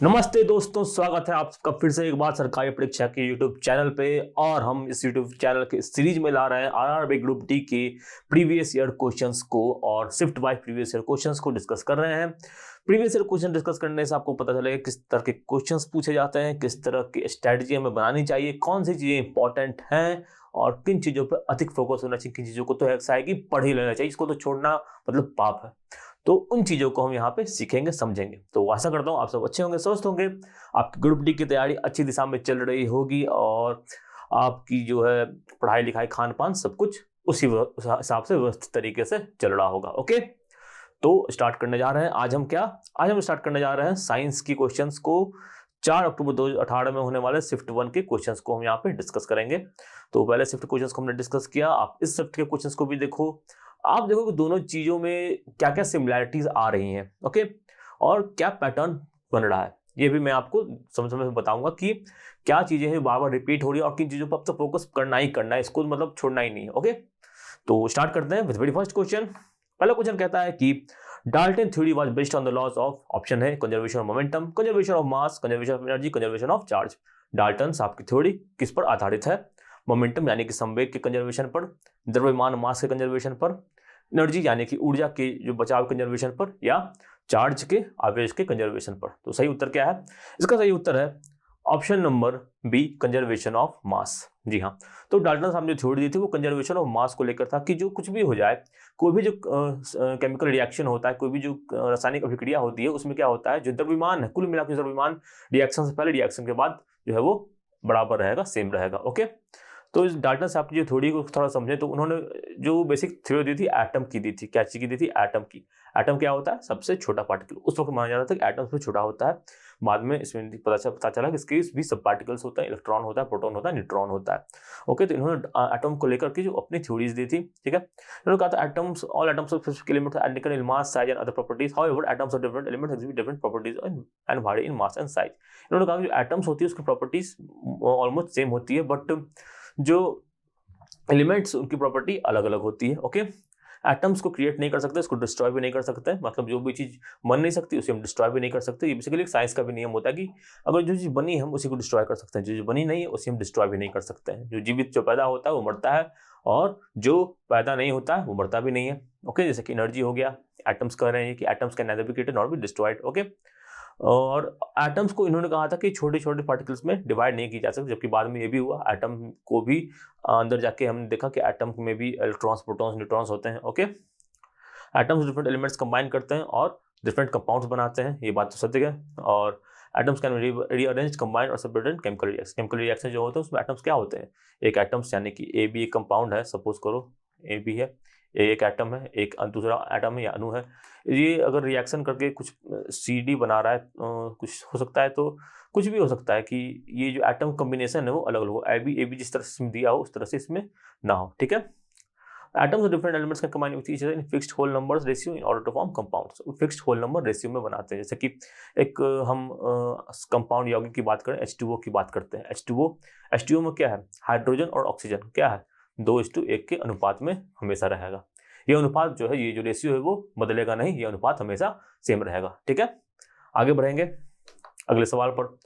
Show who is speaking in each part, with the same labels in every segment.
Speaker 1: नमस्ते दोस्तों, स्वागत है आपका फिर से एक बार सरकारी परीक्षा के यूट्यूब चैनल पे। और हम इस यूट्यूब चैनल के सीरीज में ला रहे हैं आरआरबी ग्रुप डी के प्रीवियस ईयर क्वेश्चंस को और shift wise previous year questions को डिस्कस कर रहे हैं। प्रीवियस ईयर क्वेश्चन डिस्कस करने से आपको पता चलेगा किस तरह के क्वेश्चंस पूछे जाते हैं, किस तरह की स्ट्रैटेजी हमें बनानी चाहिए, कौन सी चीज़ें इंपॉर्टेंट हैं और किन चीज़ों पर अधिक फोकस होना चाहिए, किन चीज़ों को तो ऐसा है कि पढ़ ही लेना चाहिए, इसको तो छोड़ना मतलब पाप है। तो उन चीज़ों को हम यहाँ पे सीखेंगे, समझेंगे। तो आशा करता हूँ आप सब अच्छे होंगे, स्वस्थ होंगे, आपकी ग्रुप डी की तैयारी अच्छी दिशा में चल रही होगी और आपकी जो है पढ़ाई लिखाई खान पान सब कुछ उसी हिसाब से व्यवस्थित तरीके से चल रहा होगा। ओके, तो स्टार्ट करने जा रहे हैं। आज हम स्टार्ट करने जा रहे हैं साइंस की क्वेश्चंस को। 4 अक्टूबर 2018 में होने वाले शिफ्ट 1 के क्वेश्चंस को हम यहाँ पे डिस्कस करेंगे। तो पहले शिफ्ट क्वेश्चंस को हमने डिस्कस किया, आप इस शिफ्ट के क्वेश्चंस को भी देखो। आप देखो कि दोनों चीजों में क्या क्या सिमिलैरिटीज आ रही हैं, ओके, और क्या पैटर्न बन रहा है, ये भी मैं आपको समझ समझ में बताऊंगा कि क्या चीजें हैं बार बार रिपीट हो रही है और किन चीजों पर अब तो फोकस करना ही करना है, इसको मतलब छोड़ना ही नहीं है। ओके, तो स्टार्ट करते हैं विद वेरी फर्स्ट क्वेश्चन। पहला क्वेश्चन कहता है कि Dalton theory was based on the laws of, option है conservation of momentum, conservation of mass, conservation of energy, conservation of charge. Dalton आपकी थ्योरी किस पर आधारित है? मोमेंटम यानी कि संवेग के कंजर्वेशन पर, द्रव्यमान मास के कंजर्वेशन पर, एनर्जी यानी कि ऊर्जा के जो बचाव कंजर्वेशन पर, या चार्ज के आवेश के कंजर्वेशन पर। तो सही उत्तर क्या है? इसका सही उत्तर है option number B, conservation of mass. जी हाँ, तो डाल्टन साहब ने थ्योरी दी थी वो कंजर्वेशन ऑफ मास को लेकर था कि जो कुछ भी हो जाए, कोई भी जो केमिकल रिएक्शन होता है, कोई भी जो रासायनिक अभिक्रिया होती है, उसमें क्या होता है, जो द्रव्यमान है, कुल मिलाकर द्रव्यमान रिएक्शन से पहले रिएक्शन के बाद जो है वो बराबर रहेगा, सेम रहेगा। ओके, तो इस डाल्टन साहब की जो थ्योरी को थोड़ा समझे तो उन्होंने जो बेसिक थ्योरी दी थी एटम की दी थी। क्या चीज की दी थी? एटम की। एटम क्या होता है? सबसे छोटा पार्टिकल। उस वक्त माना जाता था कि एटम सबसे छोटा होता है। बाद में इसमें पता चला कि इसके भी सब पार्टिकल्स होता है, इलेक्ट्रॉन होता है, प्रोटॉन होता है, न्यूट्रॉन होता है। ओके, तो इन्होंने एटम को लेकर के जो अपनी थ्योरीज दी थी, ठीक है, इन्होंने कहा था atoms, all atoms of specific elements are identical in mass, size and other properties. However, atoms of different elements exhibit different properties and vary in mass and size. इन्होंने कहा कि जो एटम्स होती है उसकी प्रॉपर्टीज ऑलमोस्ट सेम होती है, but जो एलिमेंट्स उनकी प्रॉपर्टी अलग अलग होती है। ओके, एटम्स को क्रिएट नहीं कर सकते, इसको डिस्ट्रॉय भी नहीं कर सकते, मतलब जो भी चीज बन नहीं सकती उसे हम डिस्ट्रॉय भी नहीं कर सकते। ये बेसिकली एक साइंस का भी नियम होता है कि अगर जो चीज बनी है हम उसी को डिस्ट्रॉय कर सकते हैं, जो बनी नहीं है उसे हम डिस्ट्रॉय भी नहीं कर सकते हैं। जो जीवित जो पैदा होता है वो मरता है और जो पैदा नहीं होता है वो मरता भी नहीं है। ओके, जैसे कि एनर्जी हो गया, एटम्स कह रहे हैं कि atoms can nether be created not be destroyed. Okay, और एटम्स को इन्होंने कहा था कि छोटे छोटे पार्टिकल्स में डिवाइड नहीं की जा सकती, जबकि बाद में ये भी हुआ। एटम को भी अंदर जाके हमने देखा कि एटम में भी इलेक्ट्रॉन्स, प्रोटॉन्स, न्यूट्रॉन्स होते हैं। Okay, atoms different elements combine करते हैं और डिफरेंट कंपाउंड्स बनाते हैं, ये बात तो सत्य है। और एटम्स कैन रीअरेंज, कंबाइन और separated chemical reaction. Chemical reaction जो होते हैं उसमें एटम्स क्या होते हैं? एक एटम्स यानी कि ए बी एक कंपाउंड है, सपोज करो ए बी है, ए एक एटम है, एक दूसरा एटम है या अणु है, ये अगर रिएक्शन करके कुछ सी डी बना रहा है, कुछ हो सकता है, तो कुछ भी हो सकता है कि ये जो एटम कॉम्बिनेशन है वो अलग अलग हो, ए बी जिस तरह से इसमें दिया हो उस तरह से इसमें ना हो। ठीक है, atoms of different elements can combine with each other in fixed whole numbers ratio in order to form compounds. fixed whole number ratio में बनाते हैं, जैसे कि एक हम कंपाउंड यौगिक की बात करें, H2O की बात करते हैं। H2O में क्या है? हाइड्रोजन और ऑक्सीजन क्या है? 2:1 के अनुपात में हमेशा रहेगा। ये अनुपात जो है, ये जो रेशियो है वो बदलेगा नहीं, ये अनुपात हमेशा सेम रहेगा। ठीक है, आगे बढ़ेंगे अगले सवाल पर।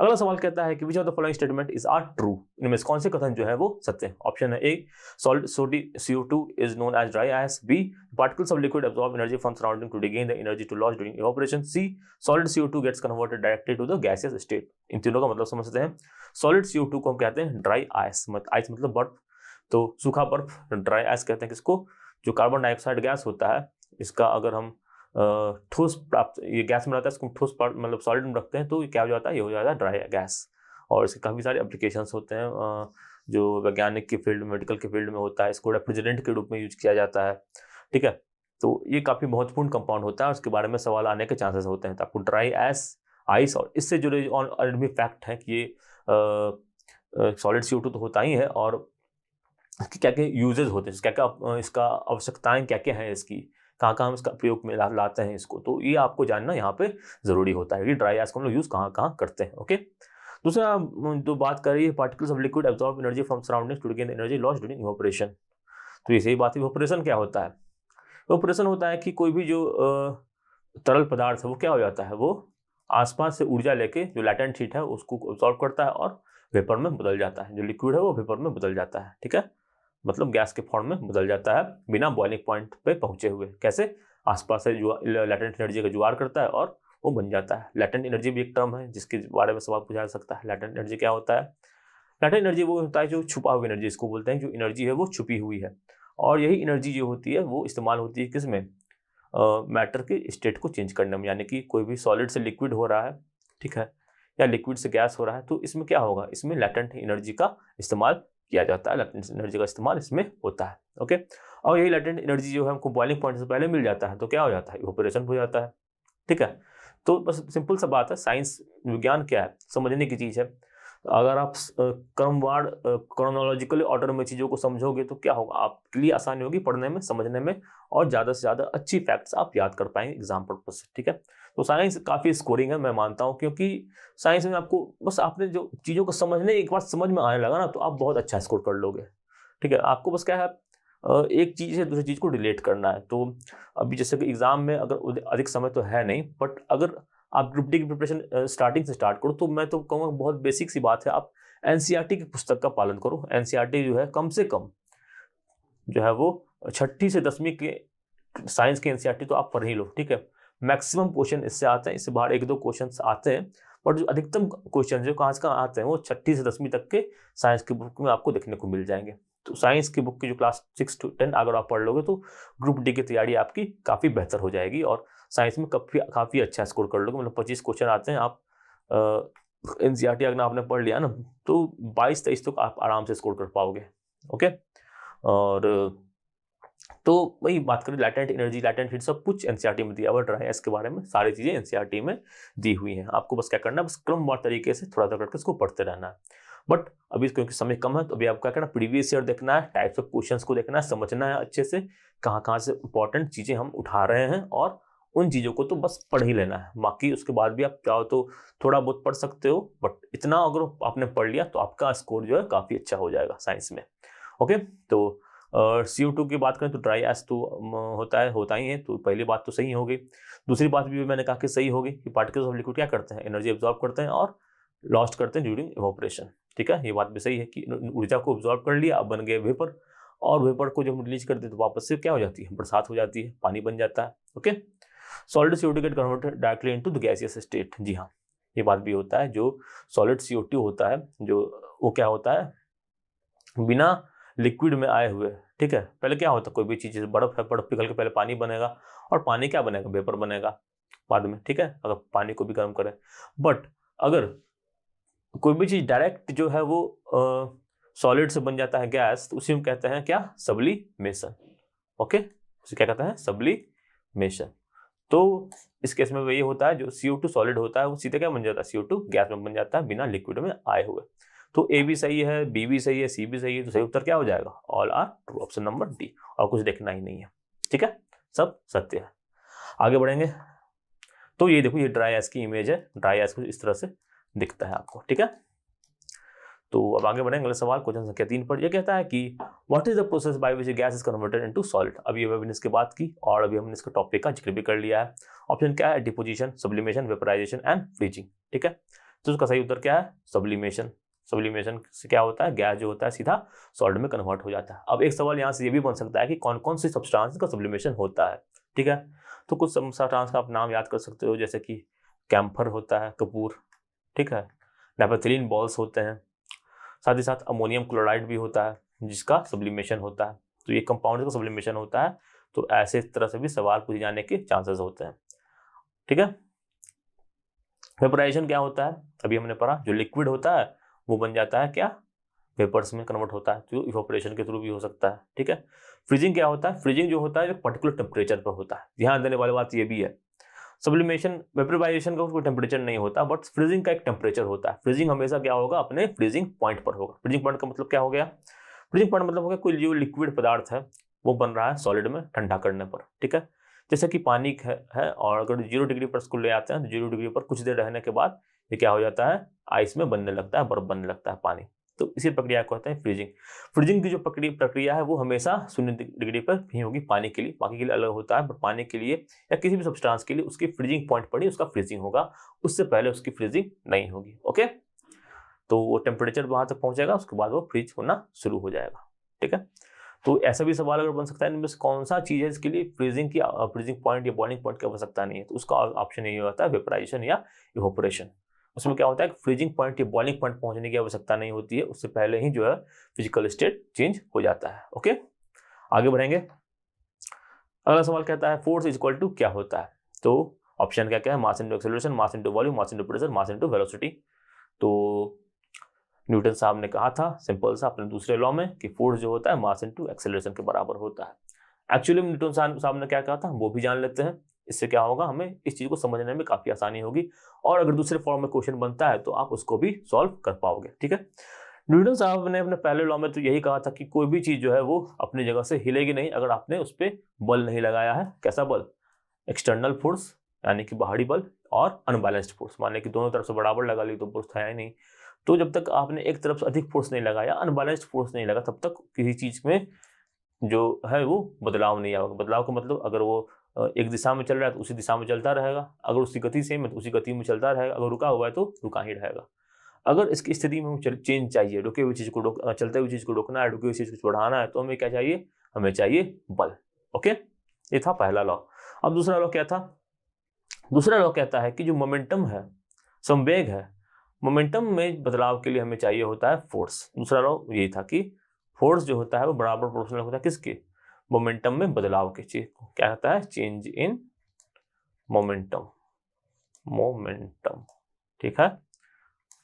Speaker 1: अगला सवाल कहता है कि which of the following statement is are true, इनमें से कौन से कथन जो है वो सत्य है? ऑप्शन है A, solid CO2 is known as dry ice, B, particles of liquid absorb energy from surrounding to regain the energy to loss during evaporation, C, solid CO2 gets converted directly to the gaseous state. इन तीनों का मतलब समझते हैं। Solid CO2 को हम कहते हैं ड्राई आइस, आइस मतलब बर्फ, तो सूखा बर्फ ड्राई आइस कहते हैं किसको? जो कार्बन डाइऑक्साइड गैस होता है, इसका अगर हम ठोस प्राप्त, ये गैस में रहता है, इसको ठोस मतलब सॉलिड में रखते हैं तो ये क्या हो जाता है? ये हो जाता है ड्राई गैस। और इसके काफ़ी सारे एप्लीकेशंस होते हैं, जो वैज्ञानिक के फील्ड में, मेडिकल के फील्ड में होता है, इसको रेफ्रिजरेंट के रूप में यूज किया जाता है। ठीक है, तो ये काफ़ी महत्वपूर्ण कंपाउंड होता है, उसके बारे में सवाल आने के चांसेस होते हैं। तो आपको ड्राई आइस और इससे जुड़े और भी फैक्ट है कि ये सॉलिड CO2 तो होता ही है, और इसके क्या क्या यूजेज होते हैं, क्या क्या इसका आवश्यकताएं क्या क्या है, इसकी कहाँ कहाँ हम इसका प्रयोग में लाते हैं इसको, तो ये आपको जानना यहाँ पे जरूरी होता है कि ड्राई आइस को हम लोग यूज कहाँ कहाँ करते हैं। ओके, दूसरा जो बात कर रही है, particles of liquid absorb energy from surroundings to regain energy lost during evaporation, तो ये सही बात है। इवेपोरेशन क्या होता है? इवेपोरेशन होता है कि कोई भी जो तरल पदार्थ है वो क्या हो जाता है? वो आसपास से ऊर्जा लेके जो लैटेंट हीट है उसको अब्सॉर्ब करता है और वेपर में बदल जाता है। जो लिक्विड है वो वेपर में बदल जाता है, ठीक है, मतलब गैस के फॉर्म में बदल जाता है बिना बॉइलिंग पॉइंट पे पहुंचे हुए। कैसे? आसपास से जो लैटेंट एनर्जी का जुगाड़ करता है और वो बन जाता है। लैटेंट एनर्जी भी एक टर्म है जिसके बारे में सवाल पूछा जा सकता है। लैटेंट एनर्जी क्या होता है? लैटेंट एनर्जी वो होता है जो छुपा हुई एनर्जी इसको बोलते हैं, जो एनर्जी है वो छुपी हुई है। और यही एनर्जी जो होती है वो इस्तेमाल होती है किसमें? मैटर के स्टेट को चेंज करने में, यानी कि कोई भी सॉलिड से लिक्विड हो रहा है, ठीक है, या लिक्विड से गैस हो रहा है, तो इसमें क्या होगा? इसमें लैटेंट एनर्जी का इस्तेमाल किया जाता है, लैटेंट एनर्जी का इस्तेमाल इसमें होता है। ओके, और यही लैटेंट एनर्जी जो है हमको बॉइलिंग पॉइंट से पहले मिल जाता है तो क्या हो जाता है? इवेपोरेशन हो जाता है, ठीक है। तो बस सिंपल सा बात है, साइंस विज्ञान क्या है, समझने की चीज़ है। अगर आप क्रमवार क्रोनोलॉजिकल ऑर्डर में चीज़ों को समझोगे तो क्या होगा? आपके लिए आसानी होगी पढ़ने में, समझने में, और ज़्यादा से ज़्यादा अच्छी फैक्ट्स आप याद कर पाएंगे एग्जाम पर्पज से, ठीक है। तो साइंस काफ़ी स्कोरिंग है, मैं मानता हूँ, क्योंकि साइंस में आपको बस आपने जो चीज़ों को समझने एक बार समझ में आने लगा ना तो आप बहुत अच्छा स्कोर कर लोगे, ठीक है। आपको बस क्या है, एक चीज़ से दूसरी चीज़ को रिलेट करना है। तो अभी जैसे कि एग्जाम में अगर अधिक समय तो है नहीं, बट अगर आप ग्रुप डी की प्रिपरेशन स्टार्टिंग से स्टार्ट करो तो मैं तो कहूँगा बहुत बेसिक सी बात है, आप एनसीईआरटी की पुस्तक का पालन करो। एनसीईआरटी जो है कम से कम जो है वो 6ठी से 10वीं के साइंस के एनसीईआरटी तो आप पढ़ ही लो, ठीक है। मैक्सिमम क्वेश्चन इससे आते हैं, इससे बाहर 1-2 क्वेश्चन आते हैं, बट जो अधिकतम क्वेश्चन जो कहाँ आते हैं वो 6ठी से 10वीं तक के साइंस की बुक में आपको देखने को मिल जाएंगे। तो साइंस की बुक की जो क्लास 6 to 10 अगर आप पढ़ लोगे तो ग्रुप डी की तैयारी आपकी काफ़ी बेहतर हो जाएगी और साइंस में काफ़ी अच्छा स्कोर कर लोगे। मतलब 25 क्वेश्चन आते हैं, आप एनसीईआरटी अगर आपने पढ़ लिया ना तो 22-23 तक आप आराम से स्कोर कर पाओगे। ओके, और तो वही बात करें, लैटेंट एनर्जी, लैटेंट हीट, सब कुछ एनसीईआरटी में दिया हुआ है। इसके बारे में सारी चीज़ें एनसीईआरटी में दी हुई हैं। आपको बस क्या करना है, बस क्रमवार तरीके से थोड़ा करके इसको पढ़ते रहना है। बट अभी क्योंकि समय कम है तो अभी आपको क्या करना, प्रीवियस ईयर देखना है, टाइप्स ऑफ क्वेश्चंस को देखना है, समझना है अच्छे से कहाँ से इंपॉर्टेंट चीज़ें हम उठा रहे हैं, और उन चीज़ों को तो बस पढ़ ही लेना है। बाकी उसके बाद भी आप चाहो तो थोड़ा बहुत पढ़ सकते हो, बट इतना अगर आपने पढ़ लिया तो आपका स्कोर जो है काफ़ी अच्छा हो जाएगा साइंस में। ओके, तो CO2 की बात करें तो ड्राई एस तो होता ही है, तो पहली बात तो सही होगी। दूसरी बात भी मैंने कहा कि सही होगी कि पार्टिकल्स ऑफ लिक्विड क्या करते हैं, एनर्जी एब्जॉर्ब करते हैं और लॉस्ट करते हैं ड्यूरिंग इवेपोरेशन, ठीक है। ये बात भी सही है कि ऊर्जा को एब्जॉर्ब कर लिया, अब बन गए वेपर, और वेपर को जब रिलीज करते हैं तो वापस से क्या हो जाती है, बरसात हो जाती है, पानी बन जाता है। Okay, solid CO2 get converted directly into the gaseous state. जी हाँ, ये बात भी होता है, जो सॉलिड CO2 होता है जो वो क्या होता है, बिना लिक्विड में आए हुए, ठीक है। पहले क्या होता है, कोई भी चीज़, बर्फ है, बर्फ पिघल के पहले पानी बनेगा और पानी क्या बनेगा, वेपर बनेगा बाद में, ठीक है, अगर पानी को भी गर्म करें। बट अगर कोई भी चीज़ डायरेक्ट जो है वो सॉलिड से बन जाता है गैस, तो उसी में कहते हैं क्या, सब्लिमेशन। ओके, उसे क्या कहते हैं, सब्लिमेशन। तो इस केस में वही होता है, जो CO2 सॉलिड होता है वो सीधे क्या बन जाता है, CO2 गैस में बन जाता है बिना लिक्विड में आए हुए। तो A भी सही है, B भी सही है, C भी सही है, तो सही उत्तर क्या हो जाएगा, all are true, option number D. और कुछ देखना ही नहीं है, ठीक है, सब सत्य है। आगे बढ़ेंगे तो ये देखो, ये ड्राई आइस की इमेज है, ड्राई आइस कुछ इस तरह से दिखता है आपको, ठीक है। तो अब आगे बढ़ेंगे अगले सवाल, क्वेश्चन संख्या 3 पर। यह कहता है कि what is the process by which gas is converted into solid. अभी हमने इसके बात की और अभी हमने इसका टॉपिक का जिक्र भी कर लिया है। ऑप्शन क्या है, deposition, sublimation, vaporization and freezing, ठीक है। तो उसका सही उत्तर क्या है, सब्लिमेशन। सब्लिमेशन से क्या होता है, गैस जो होता है सीधा सॉलिड में कन्वर्ट हो जाता है। अब एक सवाल यहाँ से ये भी बन सकता है कि कौन कौन सी सब्सटेंस का सब्लिमेशन होता है, ठीक है। तो कुछ सब्सटेंस का आप नाम याद कर सकते हो, जैसे कि कैम्फर होता है, कपूर, ठीक है, नेपथलीन बॉल्स होते हैं, साथ ही साथ अमोनियम क्लोराइड भी होता है जिसका सब्लिमेशन होता है। तो ये कंपाउंड का सब्लिमेशन होता है, तो ऐसे तरह से भी सवाल पूछे जाने के चांसेस होते हैं, ठीक है। वेपराइजेशन क्या होता है, अभी हमने पढ़ा, जो लिक्विड होता है वो बन जाता है क्या, वेपर्स में कन्वर्ट होता है, तो इवेपोरेशन के थ्रू भी हो सकता है, ठीक है। फ्रीजिंग क्या होता है, फ्रीजिंग जो होता है एक पर्टिकुलर टेम्परेचर पर होता है। ध्यान देने वाली बात ये भी है, सब्लिमेशन वेपराइजेशन का कोई टेम्परेचर नहीं होता, बट फ्रीजिंग का एक टेम्परेचर होता है। फ्रीजिंग हमेशा क्या होगा, अपने फ्रीजिंग पॉइंट पर होगा। फ्रीजिंग पॉइंट का मतलब क्या हो गया, फ्रीजिंग पॉइंट मतलब होगा कोई जो लिक्विड पदार्थ है वो बन रहा है सॉलिड में ठंडा करने पर, ठीक है। जैसे कि पानी है और अगर 0 डिग्री पर इसको ले आते हैं तो 0 डिग्री पर कुछ देर रहने के बाद ये क्या हो जाता है, आइस में बनने लगता है, बर्फ बनने लगता है पानी, तो इसी प्रक्रिया को कहते हैं फ्रीजिंग। फ्रीजिंग की जो प्रक्रिया है वो हमेशा 0 डिग्री पर ही होगी पानी के लिए, बाकी के लिए अलग होता है, बट पानी के लिए या किसी भी सब्सटेंस के लिए उसकी फ्रीजिंग पॉइंट पर ही उसका फ्रीजिंग होगा, उससे पहले उसकी फ्रीजिंग नहीं होगी। ओके, तो वो टेम्परेचर वहां तक पहुंचेगा, उसके बाद वो फ्रीज होना शुरू हो जाएगा। ठीक है, तो ऐसा भी सवाल अगर बन सकता है इनमें से कौन सा चीज है इसके लिए फ्रीजिंग पॉइंट या बॉइलिंग पॉइंट की आवश्यकता नहीं है, तो उसका ऑप्शन यही होता है वेपराइजेशन या इवोपोरेशन। उसमें क्या होता है फ्रीजिंग पॉइंट या बॉइलिंग पॉइंट पहुंचने की आवश्यकता नहीं होती है, उससे पहले ही जो है फिजिकल स्टेट चेंज हो जाता है। ओके, आगे बढ़ेंगे। अगला सवाल कहता है फोर्स इज इक्वल टू क्या होता है, तो ऑप्शन क्या क्या है, mass into acceleration, mass into volume, mass into pressure, mass into velocity. तो न्यूटन साहब ने कहा था सिंपल सा अपने दूसरे लॉ में कि फोर्स जो होता है मास इनटू एक्सेलरेशन के बराबर होता है। एक्चुअली न्यूटन साहब ने क्या कहा था वो भी जान लेते हैं, इससे क्या होगा हमें इस चीज को समझने में काफी आसानी होगी, और अगर दूसरे फॉर्म में क्वेश्चन बनता है तो आप उसको भी सॉल्व कर पाओगे। ठीक है, न्यूटन साहब ने अपने पहले लॉ में तो यही कहा था कि कोई भी चीज जो है वो अपनी जगह से हिलेगी नहीं अगर आपने उस पर बल नहीं लगाया है। कैसा बल, एक्सटर्नल फोर्स यानी कि बाहरी बल, और अनबैलेंस्ड फोर्स, मान लें कि दोनों तरफ से बराबर लगा ली तो फोर्स था ही नहीं। तो जब तक आपने एक तरफ से अधिक फोर्स नहीं लगाया, अनबैलेंस्ड फोर्स नहीं लगा, तब तक किसी चीज में जो है वो बदलाव नहीं आएगा। बदलाव का मतलब अगर वो एक दिशा में चल रहा है तो उसी दिशा में चलता रहेगा, अगर उसकी गति सेम है तो उसी गति में चलता रहेगा, अगर रुका हुआ है तो रुका ही रहेगा। अगर इसकी स्थिति में चेंज चाहिए, रुके हुई चीज को चलते हुई चीज को रोकना है, रुकी हुई चीज को बढ़ाना है, तो हमें क्या चाहिए, हमें चाहिए बल। ओके, ये था पहला लॉ। अब दूसरा लॉ क्या था, दूसरा लॉ कहता है कि जो मोमेंटम है, संवेग है, मोमेंटम में बदलाव के लिए हमें चाहिए होता है फोर्स। दूसरा लॉ यही था कि फोर्स जो होता है वो बराबर प्रोपोर्शनल होता है किसके, मोमेंटम में बदलाव के। चीज को क्या कहता है, चेंज इन मोमेंटम, मोमेंटम। ठीक है,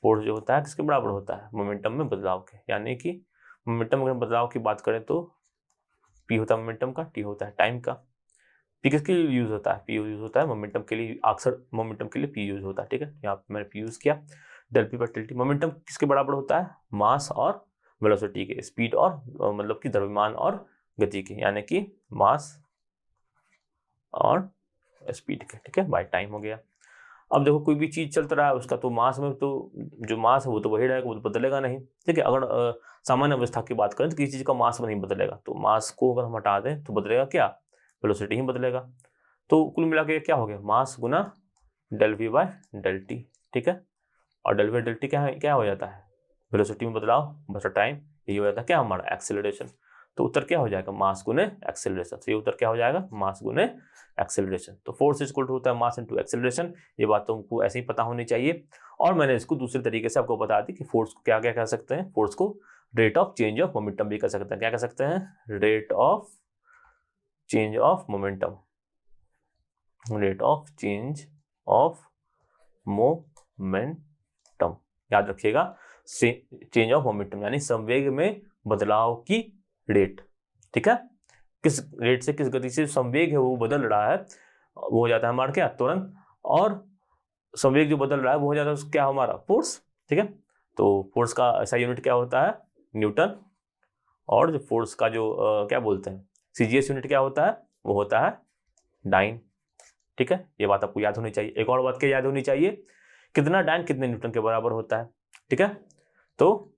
Speaker 1: फोर्स जो होता है किसके बराबर होता है, मोमेंटम में बदलाव के, यानी कि मोमेंटम में बदलाव की बात करें तो पी होता है मोमेंटम का, टी होता है टाइम का। पी किसके लिए यूज होता है, पी यूज होता है मोमेंटम के लिए, अक्सर मोमेंटम के लिए पी यूज होता है। ठीक है, यहाँ पे मैंने पी यूज किया, del P by del T. Momentum किसके बराबर होता है, मास और वेलोसिटी के, स्पीड और मतलब कि द्रव्यमान और गति के, यानी कि मास और स्पीड के। ठीक है, बाय टाइम हो गया। अब देखो कोई भी चीज चलता रहा है उसका तो मास में, तो जो मास है वो तो वही रहेगा, वो तो बदलेगा नहीं। ठीक है, अगर सामान्य अवस्था की बात करें तो किसी चीज का मास नहीं बदलेगा, तो मास को अगर हम हटा दें तो बदलेगा क्या, वेलोसिटी ही बदलेगा। तो कुल मिला के क्या हो गया, मास गुना del V by del T. ठीक है, और डेल वी डेल टी क्या हो जाता है, वेलोसिटी में बदलाव बस टाइम, यही हो जाता है क्या हमारा एक्सेलरेशन। तो उत्तर क्या हो जाएगा, मास गुने एक्सेलरेशन। तो ये उत्तर क्या हो जाएगा, मास गुने एक्सेलरेशन। तो फोर्स इज इक्वल टू होता है मास इनटू एक्सेलरेशन। ये बात तुमको ऐसे ही पता होनी चाहिए। और मैंने इसको दूसरे तरीके से आपको बता दी कि फोर्स को क्या क्या कह सकते हैं, फोर्स को rate of change of momentum भी कह सकते हैं। क्या कह सकते हैं, rate of change of momentum, rate of change of momentum. याद रखिएगा, चेंज ऑफ मोमेंटम यानी संवेग में बदलाव की रेट। ठीक है, किस रेट से, किस गति से संवेग है वो बदल रहा है, वो हो जाता है हमारा क्या, त्वरण। और संवेग जो बदल रहा है वो हो जाता है क्या, हमारा फोर्स। ठीक है, तो फोर्स का ऐसा यूनिट क्या होता है, न्यूटन। और जो फोर्स का जो क्या बोलते हैं, सीजीएस यूनिट क्या होता है, वो होता है डाइन। ठीक है, ये बात आपको याद होनी चाहिए। एक और बात क्या याद होनी चाहिए, कितना डाइन कितने न्यूटन के बराबर होता है। ठीक है, तो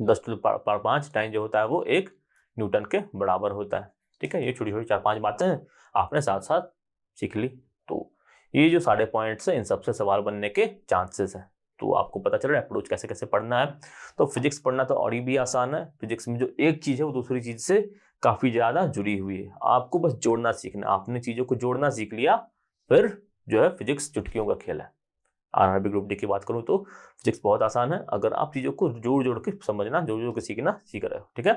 Speaker 1: 10⁵ डाइन जो होता है वो 1 न्यूटन के बराबर होता है। ठीक है, ये छोटी छोटी 4-5 बातें आपने साथ साथ सीख ली। तो ये जो सारे पॉइंट्स हैं इन सबसे सवाल बनने के चांसेस हैं। तो आपको पता चल रहा है अप्रोच कैसे कैसे पढ़ना है। तो फिजिक्स पढ़ना तो और भी आसान है। फिजिक्स में जो एक चीज है वो दूसरी चीज से काफी ज्यादा जुड़ी हुई है, आपको बस जोड़ना सीखना। आपने चीजों को जोड़ना सीख लिया, फिर जो है फिजिक्स चुटकियों का खेल है। आरआरबी ग्रुप डी की बात करूं तो फिजिक्स बहुत आसान है, अगर आप चीजों को जोड़ जोड़ के समझना, जोड़ जोड़ के सीखना सीख रहे हो। ठीक है,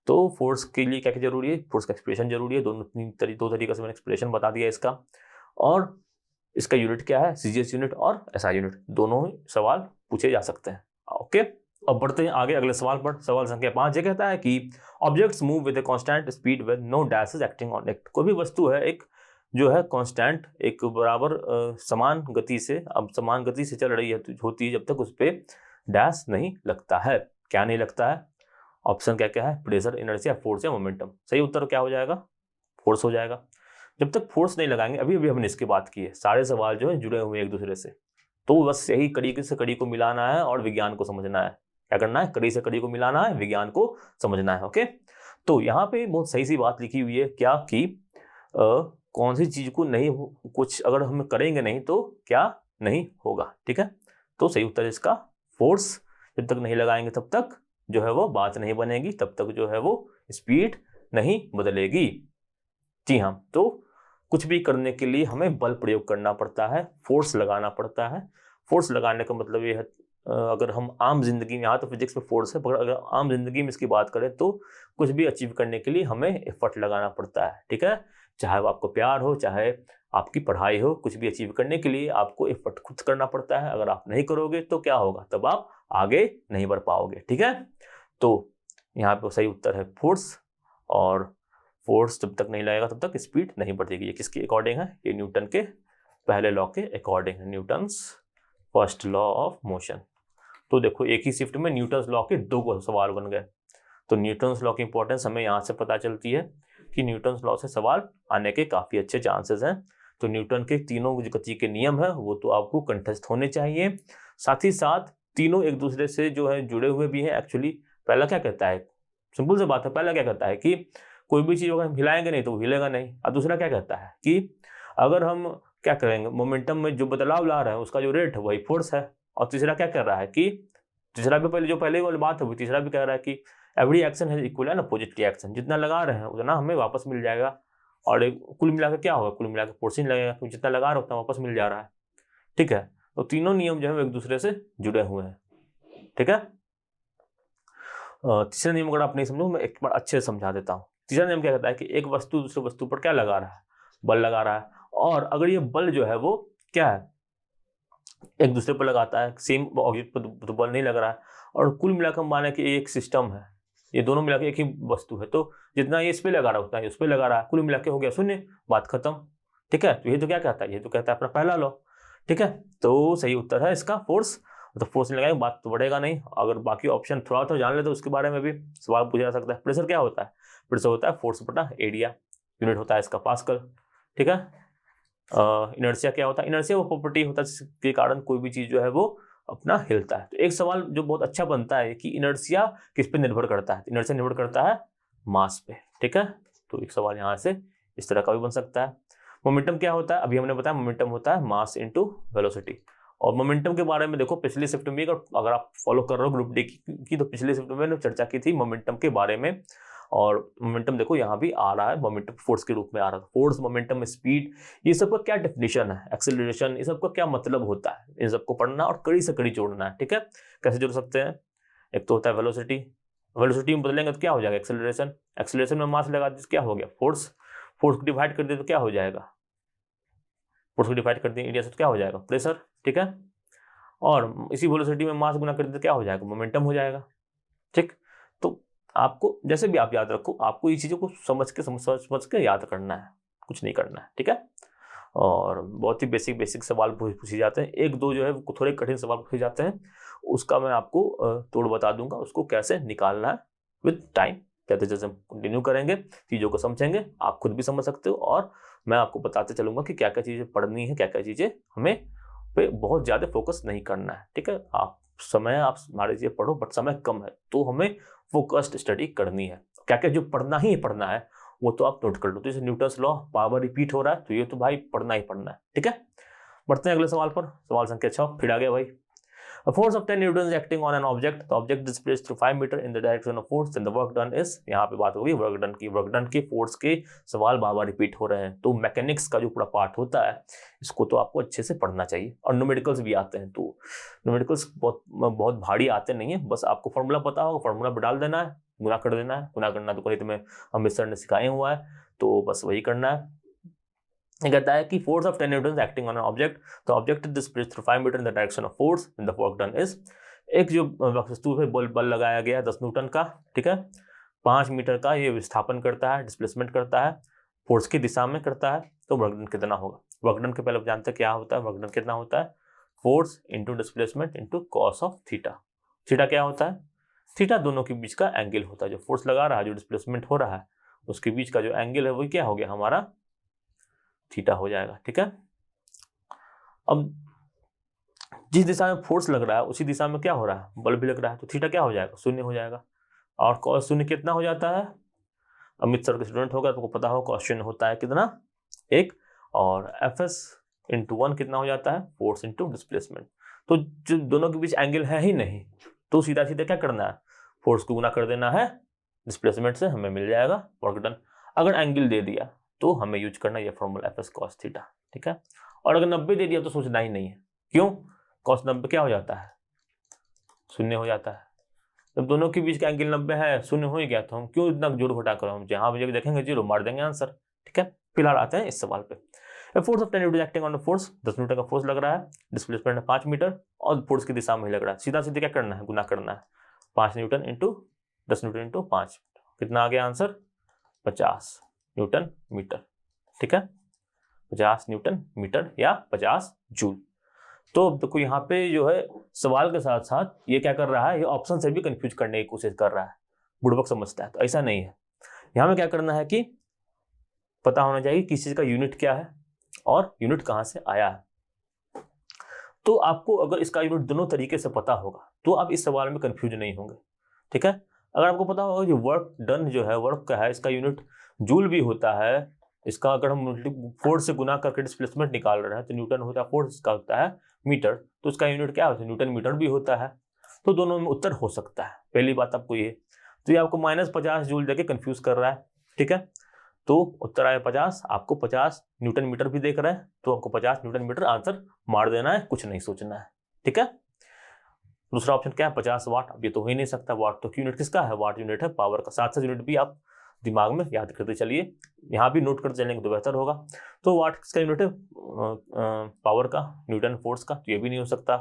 Speaker 1: तो फोर्स के लिए क्या क्या जरूरी है, फोर्स का एक्सप्रेशन जरूरी है। दो तरीके से मैंने एक्सप्रेशन बता दिया इसका। और इसका यूनिट क्या है, सीजीएस यूनिट और एसआई यूनिट, दोनों ही सवाल पूछे जा सकते हैं। ओके, अब बढ़ते हैं आगे अगले सवाल पर। सवाल संख्या 5 ये कहता है कि objects move with a constant speed when no dash is acting on it. कोई भी वस्तु है एक जो है कांस्टेंट, एक बराबर समान गति से, अब समान गति से चल रही है होती है जब तक उस पर डैश नहीं लगता है। क्या नहीं लगता है, ऑप्शन क्या क्या है, प्रेशर, इनर्शिया, फोर्स या मोमेंटम। सही उत्तर क्या हो जाएगा, फोर्स हो जाएगा। जब तक फोर्स नहीं लगाएंगे, अभी अभी हमने इसकी बात की है, सारे सवाल जो है जुड़े हुए एक दूसरे से, तो बस यही कड़ी से कड़ी को मिलाना है और विज्ञान को समझना है। क्या करना है, कड़ी से कड़ी को मिलाना है, विज्ञान को समझना है। ओके, तो यहाँ पे बहुत सही सी बात लिखी हुई है क्या कि कौन सी चीज को नहीं कुछ अगर हम करेंगे नहीं तो क्या नहीं होगा। ठीक है, तो सही उत्तर इसका फोर्स। जब तक नहीं लगाएंगे तब तक जो है वो बात नहीं बनेगी, तब तक जो है वो स्पीड नहीं बदलेगी। जी हाँ, तो कुछ भी करने के लिए हमें बल प्रयोग करना पड़ता है, फोर्स लगाना पड़ता है। फोर्स लगाने का मतलब ये है, अगर हम आम जिंदगी में, यहाँ तो फिजिक्स में फोर्स है, पर अगर आम जिंदगी में इसकी बात करें तो कुछ भी अचीव करने के लिए हमें एफर्ट लगाना पड़ता है। ठीक है, चाहे वो आपको प्यार हो, चाहे आपकी पढ़ाई हो, कुछ भी अचीव करने के लिए आपको एफर्ट खुद करना पड़ता है। अगर आप नहीं करोगे तो क्या होगा, तब आप आगे नहीं बढ़ पाओगे। ठीक है, तो यहाँ पे सही उत्तर है फोर्स, और फोर्स जब तक नहीं लगेगा तब तक स्पीड नहीं बढ़ेगी। ये किसके अकॉर्डिंग है, ये न्यूटन के पहले लॉ के अकॉर्डिंग है, Newton's first law of motion. तो देखो एक ही शिफ्ट में न्यूटन्स लॉ के दो सवाल बन गए। तो न्यूटन्स लॉ की इंपॉर्टेंस हमें यहाँ से पता चलती है कि न्यूटन्स लॉ से सवाल आने के काफी अच्छे चांसेस हैं। तो न्यूटन के तीनों जो गति के नियम है वो तो आपको कंठस्थ होने चाहिए। साथ ही साथ तीनों एक दूसरे से जो है जुड़े हुए भी हैं। एक्चुअली पहला क्या कहता है, सिंपल सी बात है, पहला क्या कहता है कि कोई भी चीज अगर हम हिलाएंगे नहीं तो वो हिलेगा नहीं। और दूसरा क्या कहता है कि अगर हम क्या करेंगे, मोमेंटम में जो बदलाव ला रहे हैं उसका जो रेट है वही फोर्स है। और तीसरा क्या कर रहा है कि तीसरा भी पहले वाली बात है वो तीसरा भी कह रहा है कि एवरी एक्शन है इक्वल एन अपोजिट रिएक्शन, जितना लगा रहे हैं उतना हमें वापस मिल जाएगा। और कुल मिलाकर क्या होगा, कुल मिलाकर फोर्स ही लगेगा, क्योंकि जितना लगा रहे हो उतना वापस मिल जा रहा है। ठीक है, तो तीनों नियम जो है एक दूसरे से जुड़े हुए हैं। ठीक है, तीसरा नियम अगर आप नहीं समझो मैं एक बार अच्छे से समझा देता हूँ। तीसरा नियम क्या कहता है कि एक वस्तु दूसरे वस्तु पर क्या लगा रहा है, बल लगा रहा है। और अगर ये बल जो है वो क्या है, एक दूसरे पर लगाता है, सेम ऑब्जेक्ट पर तो बल नहीं लग रहा है, और कुल मिलाकर माने कि एक सिस्टम है, ये दोनों मिलाकर एक ही वस्तु है, तो जितना ये इस पे लगा रहा है उतना ये उस पे लगा रहा है, कुल मिला के हो गया शून्य, बात खत्म। ठीक है, तो ये तो क्या कहता है, ये तो कहता है अपना पहला लॉ। ठीक है, तो सही उत्तर है इसका फोर्स। तो फोर्स नहीं लगाएंगे बात तो बढ़ेगा नहीं। अगर बाकी ऑप्शन थोड़ा तो जान ले तो उसके बारे में भी सवाल पूछा जा सकता है। प्रेशर क्या होता है, प्रेशर होता है फोर्स बटा एरिया, यूनिट होता है इसका पास्कल। ठीक है, इनर्शिया क्या होता है, इनर्शिया वो प्रॉपर्टी होता है जिसके कारण कोई भी चीज जो है वो अपना हिलता है। तो एक सवाल जो बहुत अच्छा बनता है कि इनर्शिया किस पे निर्भर करता है, इनर्शिया निर्भर करता है मास पे। ठीक है, तो एक सवाल यहाँ से इस तरह का भी बन सकता है। मोमेंटम क्या होता है, अभी हमने बताया मोमेंटम होता है मास इनटू वेलोसिटी। और मोमेंटम के बारे में देखो पिछले शिफ्ट में, अगर आप फॉलो कर रहे हो ग्रुप डी की तो पिछले शिफ्ट में चर्चा की थी मोमेंटम के बारे में। और मोमेंटम देखो यहाँ भी आ रहा है, मोमेंटम फोर्स के रूप में आ रहा है। फोर्स, मोमेंटम, स्पीड, ये सब का क्या डेफिनेशन है, एक्सेलरेशन, ये सब का क्या मतलब होता है, इन सबको पढ़ना और कड़ी से कड़ी जोड़ना है। ठीक है, कैसे जोड़ सकते हैं, एक तो होता है वेलोसिटी, वेलोसिटी में बदलेंगे तो क्या हो जाएगा एक्सेलरेशन, एक्सेलरेशन में मास लगा दीजिए क्या हो गया फोर्स, फोर्स को डिवाइड कर दिए तो क्या हो जाएगा, फोर्स को डिवाइड कर दिए एरिया से तो क्या हो जाएगा प्रेशर। ठीक है, और इसी वेलोसिटी में मास गुना कर दिए तो क्या हो जाएगा मोमेंटम हो जाएगा। ठीक, तो आपको जैसे भी आप याद रखो, आपको ये चीजों को समझ के याद करना है, कुछ नहीं करना है। ठीक है, और बहुत ही बेसिक सवाल पूछे जाते हैं, एक दो जो है थोड़े कठिन सवाल पूछे जाते हैं, उसका मैं आपको तोड़ बता दूंगा, उसको कैसे निकालना है विद टाइम। जैसे जैसे हम कंटिन्यू करेंगे चीज़ों को समझेंगे, आप खुद भी समझ सकते हो, और मैं आपको बताते चलूंगा कि क्या क्या चीज़ें पढ़नी है, क्या क्या चीज़ें हमें पे बहुत ज़्यादा फोकस नहीं करना है। ठीक है, आप हमारे चीज़ें पढ़ो, बट समय कम है तो हमें फोकस्ड स्टडी करनी है। क्या क्या जो पढ़ना ही पढ़ना है वो तो आप नोट कर लो। तो जैसे न्यूटन्स लॉ पावर रिपीट हो रहा है तो ये तो भाई पढ़ना ही पढ़ना है। ठीक है, बढ़ते हैं अगले सवाल पर, सवाल संख्या 6 फिर आ गया भाई। A force of 10 newtons acting on an object, the object displaced through 5 meter in the direction of force, then the work done is, यहाँ पे बात होगी वर्क डन की। वर्क डन के फोर्स के सवाल बार बार रिपीट हो रहे हैं, तो मैकेनिक्स का जो पूरा पार्ट होता है इसको तो आपको अच्छे से पढ़ना चाहिए। और न्यूमेरिकल्स भी आते हैं, तो न्यूमेरिकल्स बहुत भारी आते नहीं है, बस आपको फॉर्मूला पता होगा, फॉर्मूला पर डाल देना है, गुना कर देना है। गुना करना तो गणित में अमित सर ने सिखाया हुआ है, तो बस वही करना है। ये कहता है कि force of 10 newton acting on an object, तो object is displaced through 5 metre in the direction of force and the work done is, एक जो वस्तु पे बल लगाया गया है 10 न्यूटन का। ठीक है, 5 मीटर का ये विस्थापन करता है, डिस्प्लेसमेंट करता है, फोर्स की दिशा में करता है, तो वर्क डन कितना होगा। वर्क डन के पहले जानते हैं क्या होता है, वर्क डन कितना होता है, force into displacement into cos of theta. Theta क्या होता है, थीटा दोनों के बीच का एंगल होता है, जो फोर्स लगा रहा है, जो डिस्प्लेसमेंट हो रहा है, उसके बीच का जो एंगल है वो क्या हो गया हमारा थीटा हो जाएगा। ठीक है, अब जिस दिशा में फोर्स लग रहा है उसी दिशा में क्या हो रहा है, बल भी लग रहा है, तो थीटा क्या हो जाएगा, शून्य हो जाएगा। और कॉस शून्य कितना हो जाता है, अमित सर के स्टूडेंट होगा तो पता हो कॉस शून्य होता है कितना, 1। और एफ एस इंटू 1 कितना हो जाता है, फोर्स इंटू डिस्प्लेसमेंट। तो जो दोनों के बीच एंगल है ही नहीं, तो सीधा सीधा क्या करना है, फोर्स को गुना कर देना है डिस्प्लेसमेंट से, हमें मिल जाएगा वर्क डन। अगर एंगल दे दिया तो हमें यूज करना ये formula F S cos theta, ठीक है। और अगर 90 दे दिया तो सोचना ही नहीं है, क्यों, कॉस 90 क्या हो जाता है, शून्य हो जाता है। जब दोनों के बीच का एंगल 90 है, शून्य हो ही गया, तो हम क्यों इतना जोड़ घटा कर, हम जहां भी देखेंगे जीरो मार देंगे आंसर, ठीक है। फिलहाल आते हैं इस सवाल पे। Force of 10 newton acting on the force, 10 Newton का फोर्स लग रहा है, डिस्प्लेसमेंट है 5 मीटर और फोर्स की दिशा में ही लग रहा है। सीधा सीधे क्या करना है, गुना करना है, 5 न्यूटन इंटू 10 न्यूटन इंटू 5, कितना आ गया आंसर, 50 न्यूटन मीटर, ठीक है, 50 न्यूटन मीटर या 50 जूल। तो देखो यहाँ पे जो है सवाल के साथ साथ ये क्या कर रहा है, ये ऑप्शन से भी कंफ्यूज करने की कोशिश कर रहा है, बुड़बक समझता है, तो ऐसा नहीं है। यहाँ में क्या करना है कि पता होना चाहिए किस चीज का यूनिट क्या है और यूनिट कहाँ से आया है। तो आपको अगर इसका यूनिट दोनों तरीके से पता होगा तो आप इस सवाल में कंफ्यूज नहीं होंगे, ठीक है। अगर आपको पता होगा कि वर्क डन जो है, वर्क का है, इसका यूनिट जूल भी होता है, इसका अगर हम फोर्स से गुना करके डिस्प्लेसमेंट निकाल रहे हैं तो न्यूटन होता है, फोर्स का होता है मीटर, तो उसका यूनिट क्या होता है, न्यूटन मीटर भी होता है। तो दोनों में उत्तर हो सकता है, पहली बात आपको ये। तो ये आपको -50 जूल देके कंफ्यूज कर रहा है, ठीक है। तो उत्तर आया 50, आपको 50 न्यूटन मीटर भी देख रहा है, तो आपको 50 न्यूटन मीटर आंसर मार देना है, कुछ नहीं सोचना है, ठीक है। दूसरा ऑप्शन क्या है, 50 वाट, अब ये तो हो ही नहीं सकता, वाट तो यूनिट किसका है, वाट यूनिट है पावर का। साथ साथ यूनिट भी आप दिमाग में याद करते चलिए, यहाँ भी नोट करते चलेंगे तो बेहतर होगा। तो वाट किसका यूनिट है, पावर का, न्यूटन फोर्स का, तो ये भी नहीं हो सकता।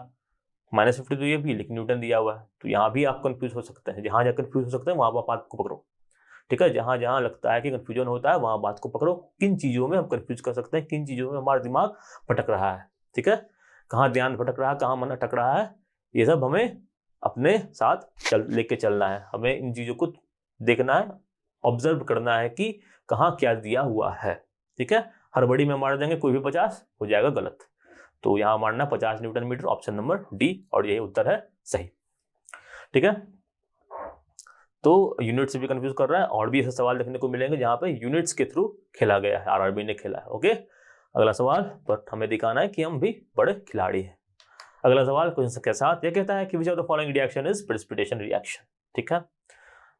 Speaker 1: -50 तो ये भी, लेकिन न्यूटन दिया हुआ है, तो यहाँ भी आप कंफ्यूज हो सकते हैं। जहां कंफ्यूज हो सकते हैं वहां बात को पकड़ो, ठीक है। जहां जहां लगता है कि कंफ्यूजन होता है वहां बात को पकड़ो, किन चीजों में हम कंफ्यूज कर सकते हैं, किन चीजों में हमारा दिमाग भटक रहा है, ठीक है। कहाँ ध्यान भटक रहा है, कहाँ मन अटक रहा है, ये सब हमें अपने साथ लेके चलना है। हमें इन चीजों को देखना है, ऑब्जर्व करना है कि कहाँ क्या दिया हुआ है, ठीक है। हड़बड़ी में मार देंगे कोई भी 50 हो जाएगा गलत। तो यहाँ मारना 50 newton metre, option number D, और यही उत्तर है सही, ठीक है। तो यूनिट से भी कंफ्यूज कर रहा है, और भी ऐसे सवाल देखने को मिलेंगे जहां पे यूनिट्स के थ्रू खेला गया है, आरआरबी ने खेला है, ओके। अगला सवाल पर हमें दिखाना है कि हम भी बड़े खिलाड़ी हैं। अगला सवाल क्वेश्चन के साथ ये कहता है कि which of the following reaction is precipitation reaction, ठीक है।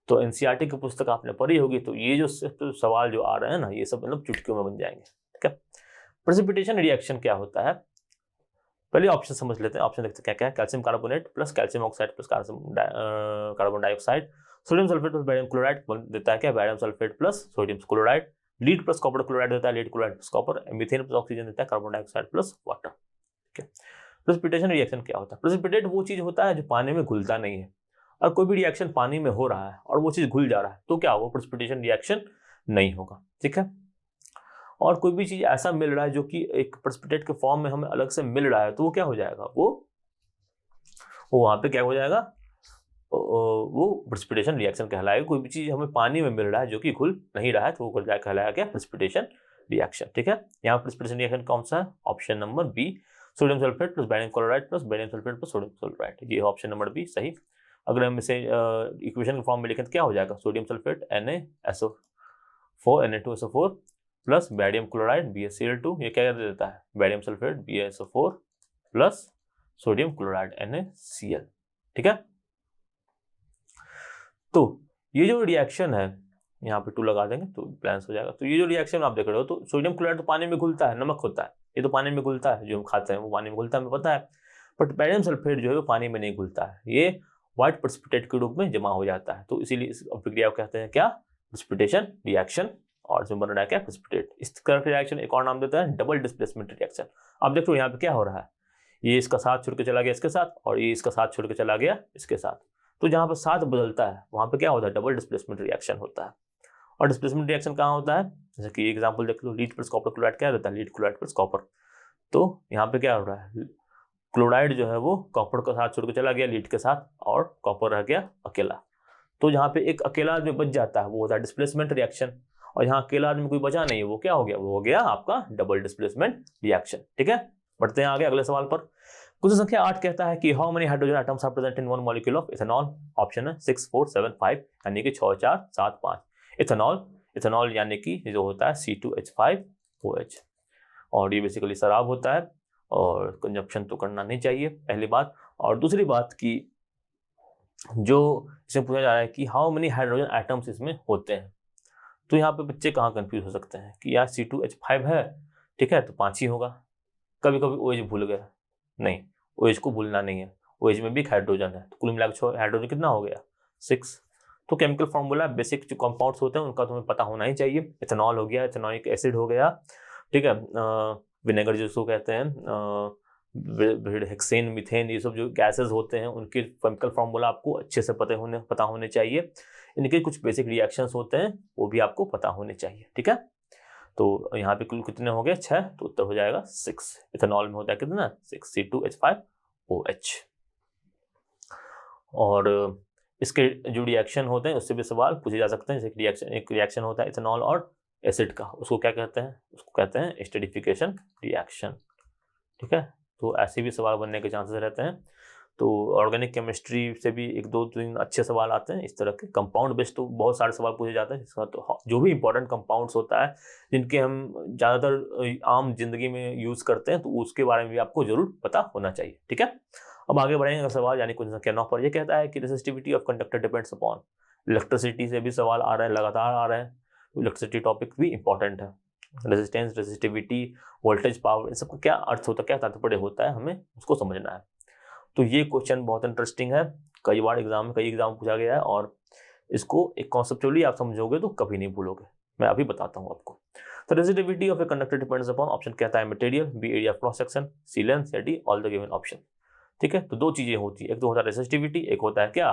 Speaker 1: तो एनसीईआरटी की पुस्तक आपने पढ़ी होगी, तो ये जो सवाल जो आ रहे हैं ना, ये सब मतलब चुटकियों में बन जाएंगे, ठीक है। प्रेसिपिटेशन रिएक्शन क्या होता है, पहले ऑप्शन समझ लेते हैं। ऑप्शन देखते हैं क्या क्या है, calcium carbonate plus calcium oxide plus carbon dioxide, sodium sulphate plus barium chloride देता है क्या, barium sulphate plus sodium chloride, lead plus copper chloride देता है lead chloride plus copper, methane plus oxygen देता है कार्बन डाइऑक्साइड प्लस वाटर, ठीक है। Precipitation reaction क्या होता है, प्रेसिपिटेट वो चीज होता है जो पानी में घुलता नहीं है। और कोई भी रिएक्शन पानी में हो रहा है और वो चीज घुल जा रहा है तो क्या होगा, प्रेसिपिटेशन रिएक्शन नहीं होगा, ठीक है। और कोई भी चीज ऐसा मिल रहा है जो कि एक प्रेसिपिटेट के फॉर्म में हमें अलग से मिल रहा है, तो वो क्या हो जाएगा, वो वहां पे क्या हो जाएगा, वो प्रेसिपिटेशन रिएक्शन कहलाएगा। कोई भी चीज हमें पानी में मिल रहा है जो कि घुल नहीं रहा है तो वो कहलाएगा क्या, प्रेसिपिटेशन रिएक्शन, ठीक है। यहाँ प्रेसिपिटेशन रिएक्शन कौन सा है, option number B, sodium sulphate plus barium chloride plus barium sulphate plus sodium chloride, ये ऑप्शन नंबर बी सही। अगर हम इसे इक्वेशन के फॉर्म में लिखें तो क्या हो जाएगा, sodium sulphate Na2SO4 Na2SO4 plus barium chloride BaCl2, ये क्या कर देता है, barium sulphate BaSO4 plus sodium chloride NaCl, ठीक है। तो ये जो रिएक्शन है, यहाँ पे 2 लगा देंगे तो बैलेंस हो जाएगा। तो ये जो रिएक्शन आप देख रहे हो, तो सोडियम क्लोराइड तो पानी में घुलता है, नमक होता है, ये तो पानी में घुलता है, जो हम खाते हैं वो पानी में घुलता है, हमें पता है। बट बैरियम सल्फेट जो है वो पानी में नहीं घुलता है, ये व्हाइट प्रेसिपिटेट के रूप में जमा हो जाता है। तो इसीलिए इस प्रक्रिया को कहते हैं क्या, प्रेसिपिटेशन रिएक्शन, और जो बन रहा है क्या, प्रेसिपिटेट। इस तरह का रिएक्शन एक और नाम देता है डबल डिस्प्लेसमेंट रिएक्शन। अब देखो यहाँ पे क्या हो रहा है, ये इसका साथ छोड़ के चला गया इसके साथ, और ये इसका साथ छोड़ के चला गया इसके साथ। तो जहां पर साथ बदलता है वहां पे क्या होता है, डबल डिस्प्लेसमेंट रिएक्शन होता है। और डिस्प्लेसमेंट रिएक्शन कहाँ होता है, जैसे कि एग्जांपल देख लो, लीड प्लस कॉपर क्लोराइड क्या रहता है, लीड क्लोराइड प्लस कॉपर। तो यहाँ पे क्या हो रहा है, क्लोराइड जो है वो कॉपर का साथ छोड़ के चला गया लीड के साथ, और कॉपर रह गया अकेला। तो जहाँ पे एक अकेला आदमी बच जाता है वो होता है डिस्प्लेसमेंट रिएक्शन, और यहाँ अकेला आदमी कोई बचा नहीं है वो क्या हो गया, वो हो गया आपका डबल डिस्प्लेसमेंट रिएक्शन, ठीक है। बढ़ते हैं आगे अगले सवाल पर। क्वेश्चन संख्या 8 कहता है कि how many hydrogen atoms are present in one molecule of ethanol. Option है 6 4 7 5 यानी कि 6 4 7 5। इथेनॉल यानी कि जो होता है C2H5OH और ये बेसिकली शराब होता है और कंजप्शन तो करना नहीं चाहिए, पहली बात। और दूसरी बात कि जो इसमें पूछा जा रहा है कि हाउ मेनी हाइड्रोजन एटम्स इसमें होते हैं, तो यहाँ पे बच्चे कहाँ कंफ्यूज हो सकते हैं कि यार C2H5 है, ठीक है, तो 5 ही होगा। कभी कभी OH भूल गए, नहीं, OH को भूलना नहीं है, OH में भी एक हाइड्रोजन है, तो कुल मिलाकर हाइड्रोजन कितना हो गया 6। तो केमिकल फॉर्मूला बेसिक जो कंपाउंड्स होते हैं उनका तुम्हें पता होना ही चाहिए। इथेनॉल हो गया, इथेनॉइक एसिड हो गया, ठीक है, विनेगर जिसको कहते हैं, हेक्सेन, मीथेन, ये सब जो गैसेस होते हैं उनके केमिकल फॉर्मूला आपको अच्छे से पता होने चाहिए। इनके कुछ बेसिक रिएक्शंस होते हैं वो भी आपको पता होने चाहिए, ठीक है। तो यहाँ पे कुल कितने हो गए 6, तो उत्तर हो जाएगा 6। इथेनॉल में होता है कितना 6 C2H5OH। और इसके जो रिएक्शन होते हैं उससे भी सवाल पूछे जा सकते हैं। जैसे एक रिएक्शन होता है इथेनॉल और एसिड का, उसको क्या कहते हैं, उसको कहते हैं एस्टरीफिकेशन रिएक्शन, ठीक है। तो ऐसे भी सवाल बनने के चांसेस रहते हैं। तो ऑर्गेनिक केमिस्ट्री से भी 1-2-3 अच्छे सवाल आते हैं इस तरह के। कंपाउंड बेस्ड तो बहुत सारे सवाल पूछे जाते हैं, जिसका तो जो भी इंपॉर्टेंट कंपाउंड्स होता है जिनके हम ज़्यादातर आम जिंदगी में यूज़ करते हैं, तो उसके बारे में भी आपको जरूर पता होना चाहिए, ठीक है। अब आगे बढ़ेंगे सवाल, यानी क्वेश्चन संख्या 9 पर। यह कहता है कि resistivity of conductor depends upon. Electricity से भी सवाल आ रहे हैं, लगातार आ रहे हैं, तो इलेक्ट्रिसिटी टॉपिक भी इंपॉर्टेंट है। रेजिस्टेंस, रेसिस्टिविटी, वोल्टेज, पावर, इन सबका क्या अर्थ होता है, क्या तात्पर्य होता है, हमें उसको समझना है। तो ये क्वेश्चन बहुत इंटरेस्टिंग है, कई बार कई एग्जाम पूछा गया है, और इसको एक कॉन्सेप्चुअली आप समझोगे तो कभी नहीं भूलोगे। मैं अभी बताता हूँ आपको। तो resistivity of a conductor depends upon, option कहता है material, B area of cross section, C length, या D all the given option, ठीक है। तो दो चीजें होती है, एक तो होता है रेसिस्टिविटी, एक होता है क्या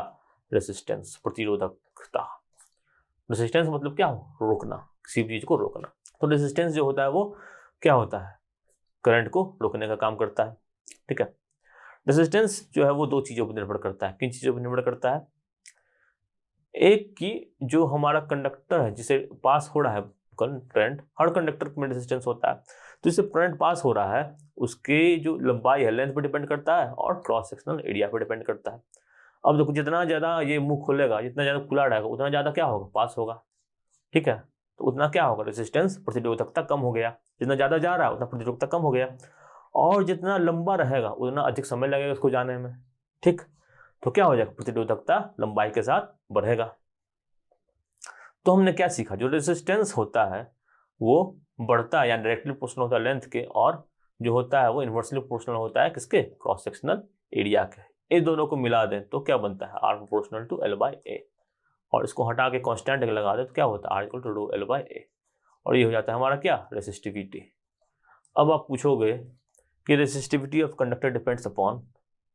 Speaker 1: रेसिस्टेंस, प्रतिरोधकता। रेसिस्टेंस मतलब क्या, रोकना, किसी भी चीज को रोकना। तो रेसिस्टेंस जो होता है वो क्या होता है, करंट को रोकने का काम करता है, ठीक है। रेसिस्टेंस जो है वो दो चीजों पर निर्भर करता है। किन चीजों पर निर्भर करता है, एक की जो हमारा कंडक्टर है जिसे पास हो रहा है करंट, हर कंडक्टर में रेसिस्टेंस होता है, तो जिससे करंट पास हो रहा है उसके जो लंबाई है लेंथ पर डिपेंड करता है, और क्रॉस सेक्शनल एरिया पर डिपेंड करता है। अब देखो जितना ज्यादा ये मुंह खोलेगा, जितना ज्यादा खुला रहेगा, उतना ज्यादा क्या होगा, पास होगा, ठीक है। तो उतना क्या होगा, रेसिस्टेंस, प्रतिरोधकता कम हो गया। जितना ज्यादा जा रहा है उतना प्रतिरोधकता कम हो गया, और जितना लंबा रहेगा उतना अधिक समय लगेगा उसको जाने में, ठीक। तो क्या हो जाएगा, प्रतिरोधकता लंबाई के साथ बढ़ेगा। तो हमने क्या सीखा, जो रेसिस्टेंस होता है वो बढ़ता है या डायरेक्टली प्रोपोर्शनल होता है लेंथ के, और जो होता है वो इनवर्सली प्रोपोर्शनल होता है किसके, क्रॉस सेक्शनल एरिया के। इन दोनों को मिला दें तो क्या बनता है, R प्रोपोर्शनल टू L/A, और इसको हटा के कांस्टेंट लगा दे तो क्या होता है, R equal to row L/A, और ये हो जाता है हमारा क्या, रेसिस्टिविटी। अब आप पूछोगे कि resistivity of conductor depends upon,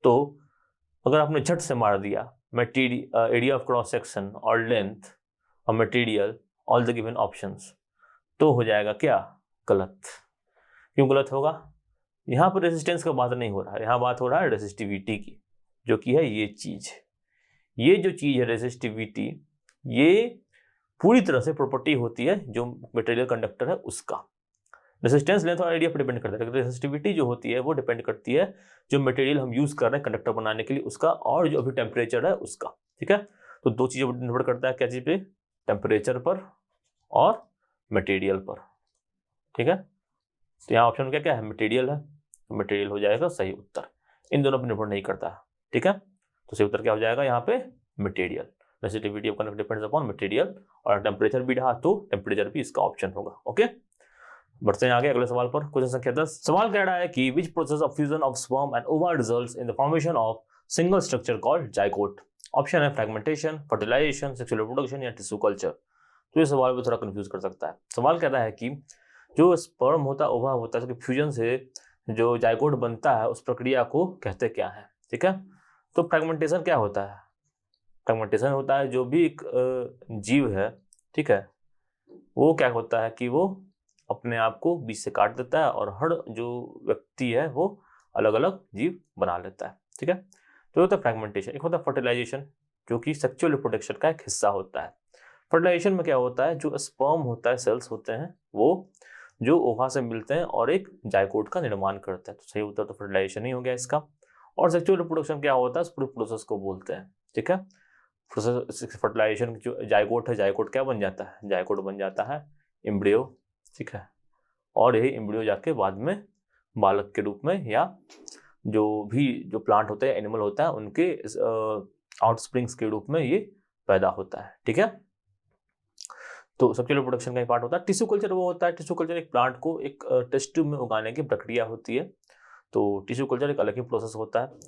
Speaker 1: तो अगर आपने झट से मार दिया एरिया ऑफ क्रॉस सेक्शन और लेंथ और material all the given options, तो हो जाएगा क्या, गलत। क्यों गलत होगा, यहाँ पर रेसिस्टेंस का बात नहीं हो रहा है, यहाँ बात हो रहा है रेसिस्टिविटी की, जो कि है ये चीज। ये जो चीज है रेसिस्टिविटी, ये पूरी तरह से प्रॉपर्टी होती है जो मटेरियल कंडक्टर है उसका। रेसिस्टेंस लेंथ और एरिया पर डिपेंड करता है, लेकिन रेसिस्टिविटी जो होती है वो डिपेंड करती है जो मटेरियल हम यूज कर रहे हैं कंडक्टर बनाने के लिए उसका, और जो अभी टेम्परेचर है उसका, ठीक है। तो दो चीजों पर निर्भर करता है, क्या चीज पे, टेम्परेचर पर और मटेरियल पर, ठीक है। तो यहाँ ऑप्शन क्या क्या है, मटेरियल है, तो मटेरियल हो जाएगा सही उत्तर। इन दोनों पर निर्भर नहीं करता, ठीक है। तो सही उत्तर क्या हो जाएगा यहाँ पे, material. Resistivity of conductor depends upon material, और टेम्परेचर भी रहा तो टेम्परेचर भी इसका ऑप्शन होगा, ओके। बढ़ते हैं आगे अगले सवाल पर। क्वेश्चन संख्या 10। सवाल कह रहा है कि which process of fusion of sperm and ova results in the formation of single structure called zygote. Option है फ्रेगमेंटेशन, फर्टिलाइजेशन, सेक्सुअल रिप्रोडक्शन या टिश्यू कल्चर। तो ये सवाल भी थोड़ा कंफ्यूज कर सकता है। सवाल कहता है कि जो स्पर्म होता है, ओवा होता है, उसके फ्यूजन से जो जाइगोट बनता है उस प्रक्रिया को कहते क्या है, ठीक है। तो फ्रेगमेंटेशन क्या होता है, फ्रेगमेंटेशन होता है जो भी एक जीव है, ठीक है, वो क्या होता है कि वो अपने आप को बीच से काट देता है, और हर जो व्यक्ति है वो अलग अलग जीव बना लेता है, ठीक है। तो होता है फ्रेगमेंटेशन। एक होता है फर्टिलाइजेशन, जो कि सेक्सुअल रिप्रोडक्शन का एक हिस्सा होता है। फर्टिलाइजेशन में क्या होता है, जो स्पर्म होता है, सेल्स होते हैं, वो जो ओवा से मिलते हैं और एक जाइगोट का निर्माण करते हैं। तो सही उत्तर तो फर्टिलाइजेशन ही हो गया इसका। और सेक्सुअल रिप्रोडक्शन क्या होता है, इस पूरे प्रोसेस को बोलते हैं। ठीक है, प्रोसेस फर्टिलाइजेशन जो जाइगोट है, जाइगोट क्या बन जाता है, जाइगोट बन जाता है एम्ब्रियो। ठीक है, और यही एम्ब्रियो जाके बाद में बालक के रूप में या जो प्लांट होते हैं, एनिमल होता है, उनके आउटस्प्रिंग्स के रूप में ये पैदा होता है। ठीक है, तो सेक्सुअल रिप्रोडक्शन का एक पार्ट होता है। टिश्यू कल्चर वो होता है, टिश्यू कल्चर एक प्लांट को एक टेस्ट ट्यूब में उगाने की प्रक्रिया होती है। तो टिश्यू कल्चर एक अलग ही प्रोसेस होता है।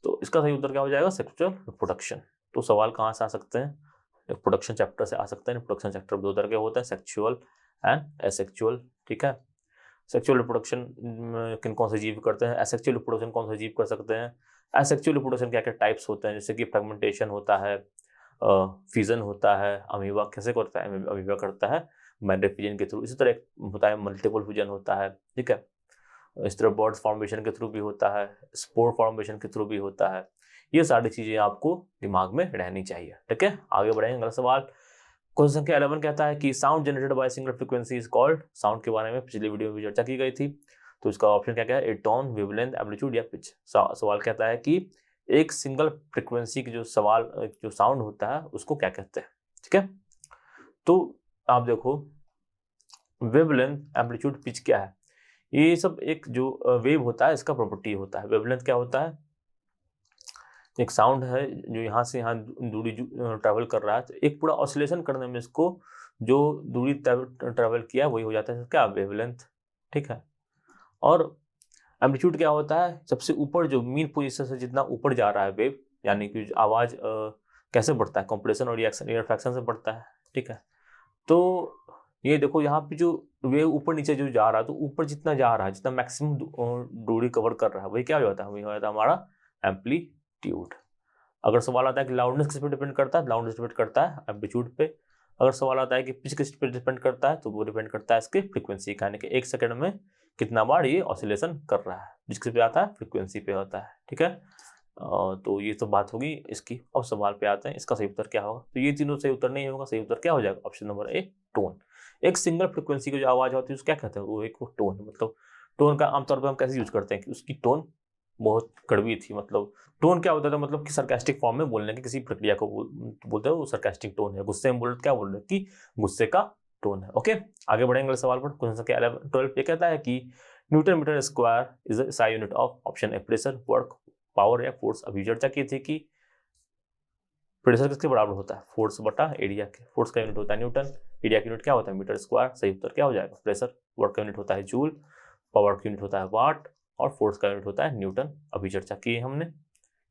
Speaker 1: तो इसका सही उत्तर क्या हो जाएगा, सेक्सुअल रिप्रोडक्शन। तो सवाल कहाँ से आ सकते हैं, रिप्रोडक्शन चैप्टर से आ सकते हैं। रिप्रोडक्शन चैप्टर दो तरह के होते हैं, सेक्सुअल एंड एसेक्सुअल। ठीक है, सेक्सुअल रिप्रोडक्शन किन कौन से जीव करते हैं, एसेक्सुअल रिप्रोडक्शन कौन से जीव कर सकते हैं, एसेक्सुअल रिप्रोडक्शन क्या क्या टाइप्स होते हैं, जैसे कि फ्रेगमेंटेशन होता है, फ्यूजन होता है, अमीबा कैसे करता है, अमीबा करता है मैट्रिफिजन के थ्रू, इसी तरह होता है मल्टीपल फ्यूजन होता है। ठीक है, इस तरह बर्ड फॉर्मेशन के थ्रू भी होता है, स्पोर फॉर्मेशन के थ्रू भी होता है। ये सारी चीजें आपको दिमाग में रहनी चाहिए। ठीक है, आगे बढ़ेंगे। अगला सवाल क्वेश्चन संख्या 11 कहता है कि sound generated by single frequency is called. Sound के बारे में पिछली वीडियो में भी चर्चा की गई थी। तो इसका ऑप्शन क्या क्या है, ए टोन, वेवलेंथ, एम्पलीट्यूड या पिच। सवाल कहता है कि एक सिंगल फ्रीक्वेंसी की जो साउंड होता है उसको क्या कहते हैं। ठीक है, तो आप देखो वेवलेंथ, एम्पलीट्यूड, पिच क्या है, ये सब एक जो वेव होता है इसका प्रॉपर्टी होता है। वेवलेंथ क्या होता है, एक साउंड है जो यहाँ से यहाँ दूरी ट्रैवल कर रहा है, तो एक पूरा ऑसिलेशन करने में इसको जो दूरी ट्रैवल किया वही हो जाता है क्या, वेवलेंथ। ठीक है, और एम्पलीट्यूड क्या होता है, सबसे ऊपर जो मीन पोजीशन से जितना ऊपर जा रहा है वेव, यानी कि आवाज कैसे बढ़ता है, कंप्रेशन और रिएक्शन से बढ़ता है। ठीक है, तो ये देखो यहाँ पे जो वेव ऊपर नीचे जो जा रहा है, तो ऊपर जितना जा रहा है, जितना मैक्सिमम दूरी कवर कर रहा है, वही क्या हो जाता है, वही हो जाता है हमारा एम्पलीट्यूड। अगर सवाल आता है कि लाउडनेस किस पे डिपेंड करता है, लाउडनेस डिपेंड करता है एम्पलीट्यूड पे। अगर सवाल आता है कि पिच किस पे डिपेंड करता है, तो वो डिपेंड करता है इसके फ्रीक्वेंसी का, यानी कि 1 सेकंड में कितना बार ये ऑसिलेशन कर रहा है, जिसके पे आता है फ्रीक्वेंसी पे होता है। ठीक है, तो ये तो बात होगी इसकी। अब सवाल पे आते हैं, इसका सही उत्तर क्या होगा। तो ये तीनों सही उत्तर नहीं होगा, सही उत्तर क्या हो जाएगा, ऑप्शन नंबर ए, टोन। एक सिंगल फ्रीक्वेंसी की जो आवाज होती है उसको क्या कहते हैं, वो एक टोन। मतलब टोन का आमतौर पर हम कैसे यूज करते हैं कि उसकी टोन बहुत कड़वी थी। मतलब टोन क्या होता था, मतलब कि सरकास्टिक फॉर्म में बोलने की किसी प्रक्रिया को बोलते हैं, वो सरकास्टिक टोन है। गुस्से में बोल रहे क्या बोल रहे हैं कि गुस्से का टोन है। ओके, आगे बढ़ेंगे सवाल पर। क्वेश्चन संख्या 12 ये कहता है कि newton metre square is a SI unit of option A pressure, work, power या फोर्स। अभी चर्चा की थी कि प्रेशर किसके बराबर होता है, फोर्स बटा एरिया के। फोर्स का यूनिट होता है न्यूटन, एरिया का यूनिट क्या होता है, मीटर स्क्वायर। सही उत्तर क्या हो जाएगा, प्रेशर। वर्क का यूनिट होता है जूल, पावर का यूनिट होता है वाट, और फोर्स का यूनिट होता है न्यूटन। अभी चर्चा की है हमने।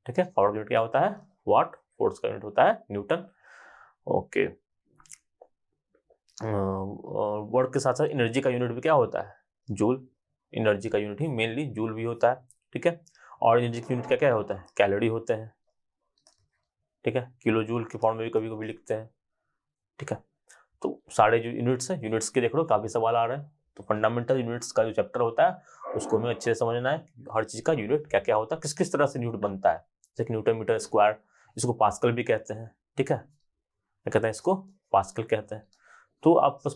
Speaker 1: ठीक है, पावर का यूनिट क्या होता है, वाट, फोर्स का यूनिट होता है न्यूटन। ओके, वर्क के साथ साथ एनर्जी का यूनिट भी क्या होता है, जूल। एनर्जी का यूनिट ही मेनली जूल भी होता है। ठीक है, और एनर्जी का यूनिट क्या क्या होता है, कैलोरी होते हैं। ठीक है, किलो जूल के फॉर्म में भी कभी कभी लिखते हैं। ठीक है, तो सारे जो यूनिट्स हैं, यूनिट्स के देख लो काफी सवाल आ रहे हैं। तो फंडामेंटल यूनिट्स का जो चैप्टर होता है उसको हमें अच्छे से समझना है, हर चीज का यूनिट क्या क्या होता है, किस किस तरह से यूनिट बनता है। जैसे न्यूटन मीटर स्क्वायर, इसको पास्कल भी कहते हैं। ठीक है, क्या कहते हैं, इसको पास्कल कहते हैं। तो आप बस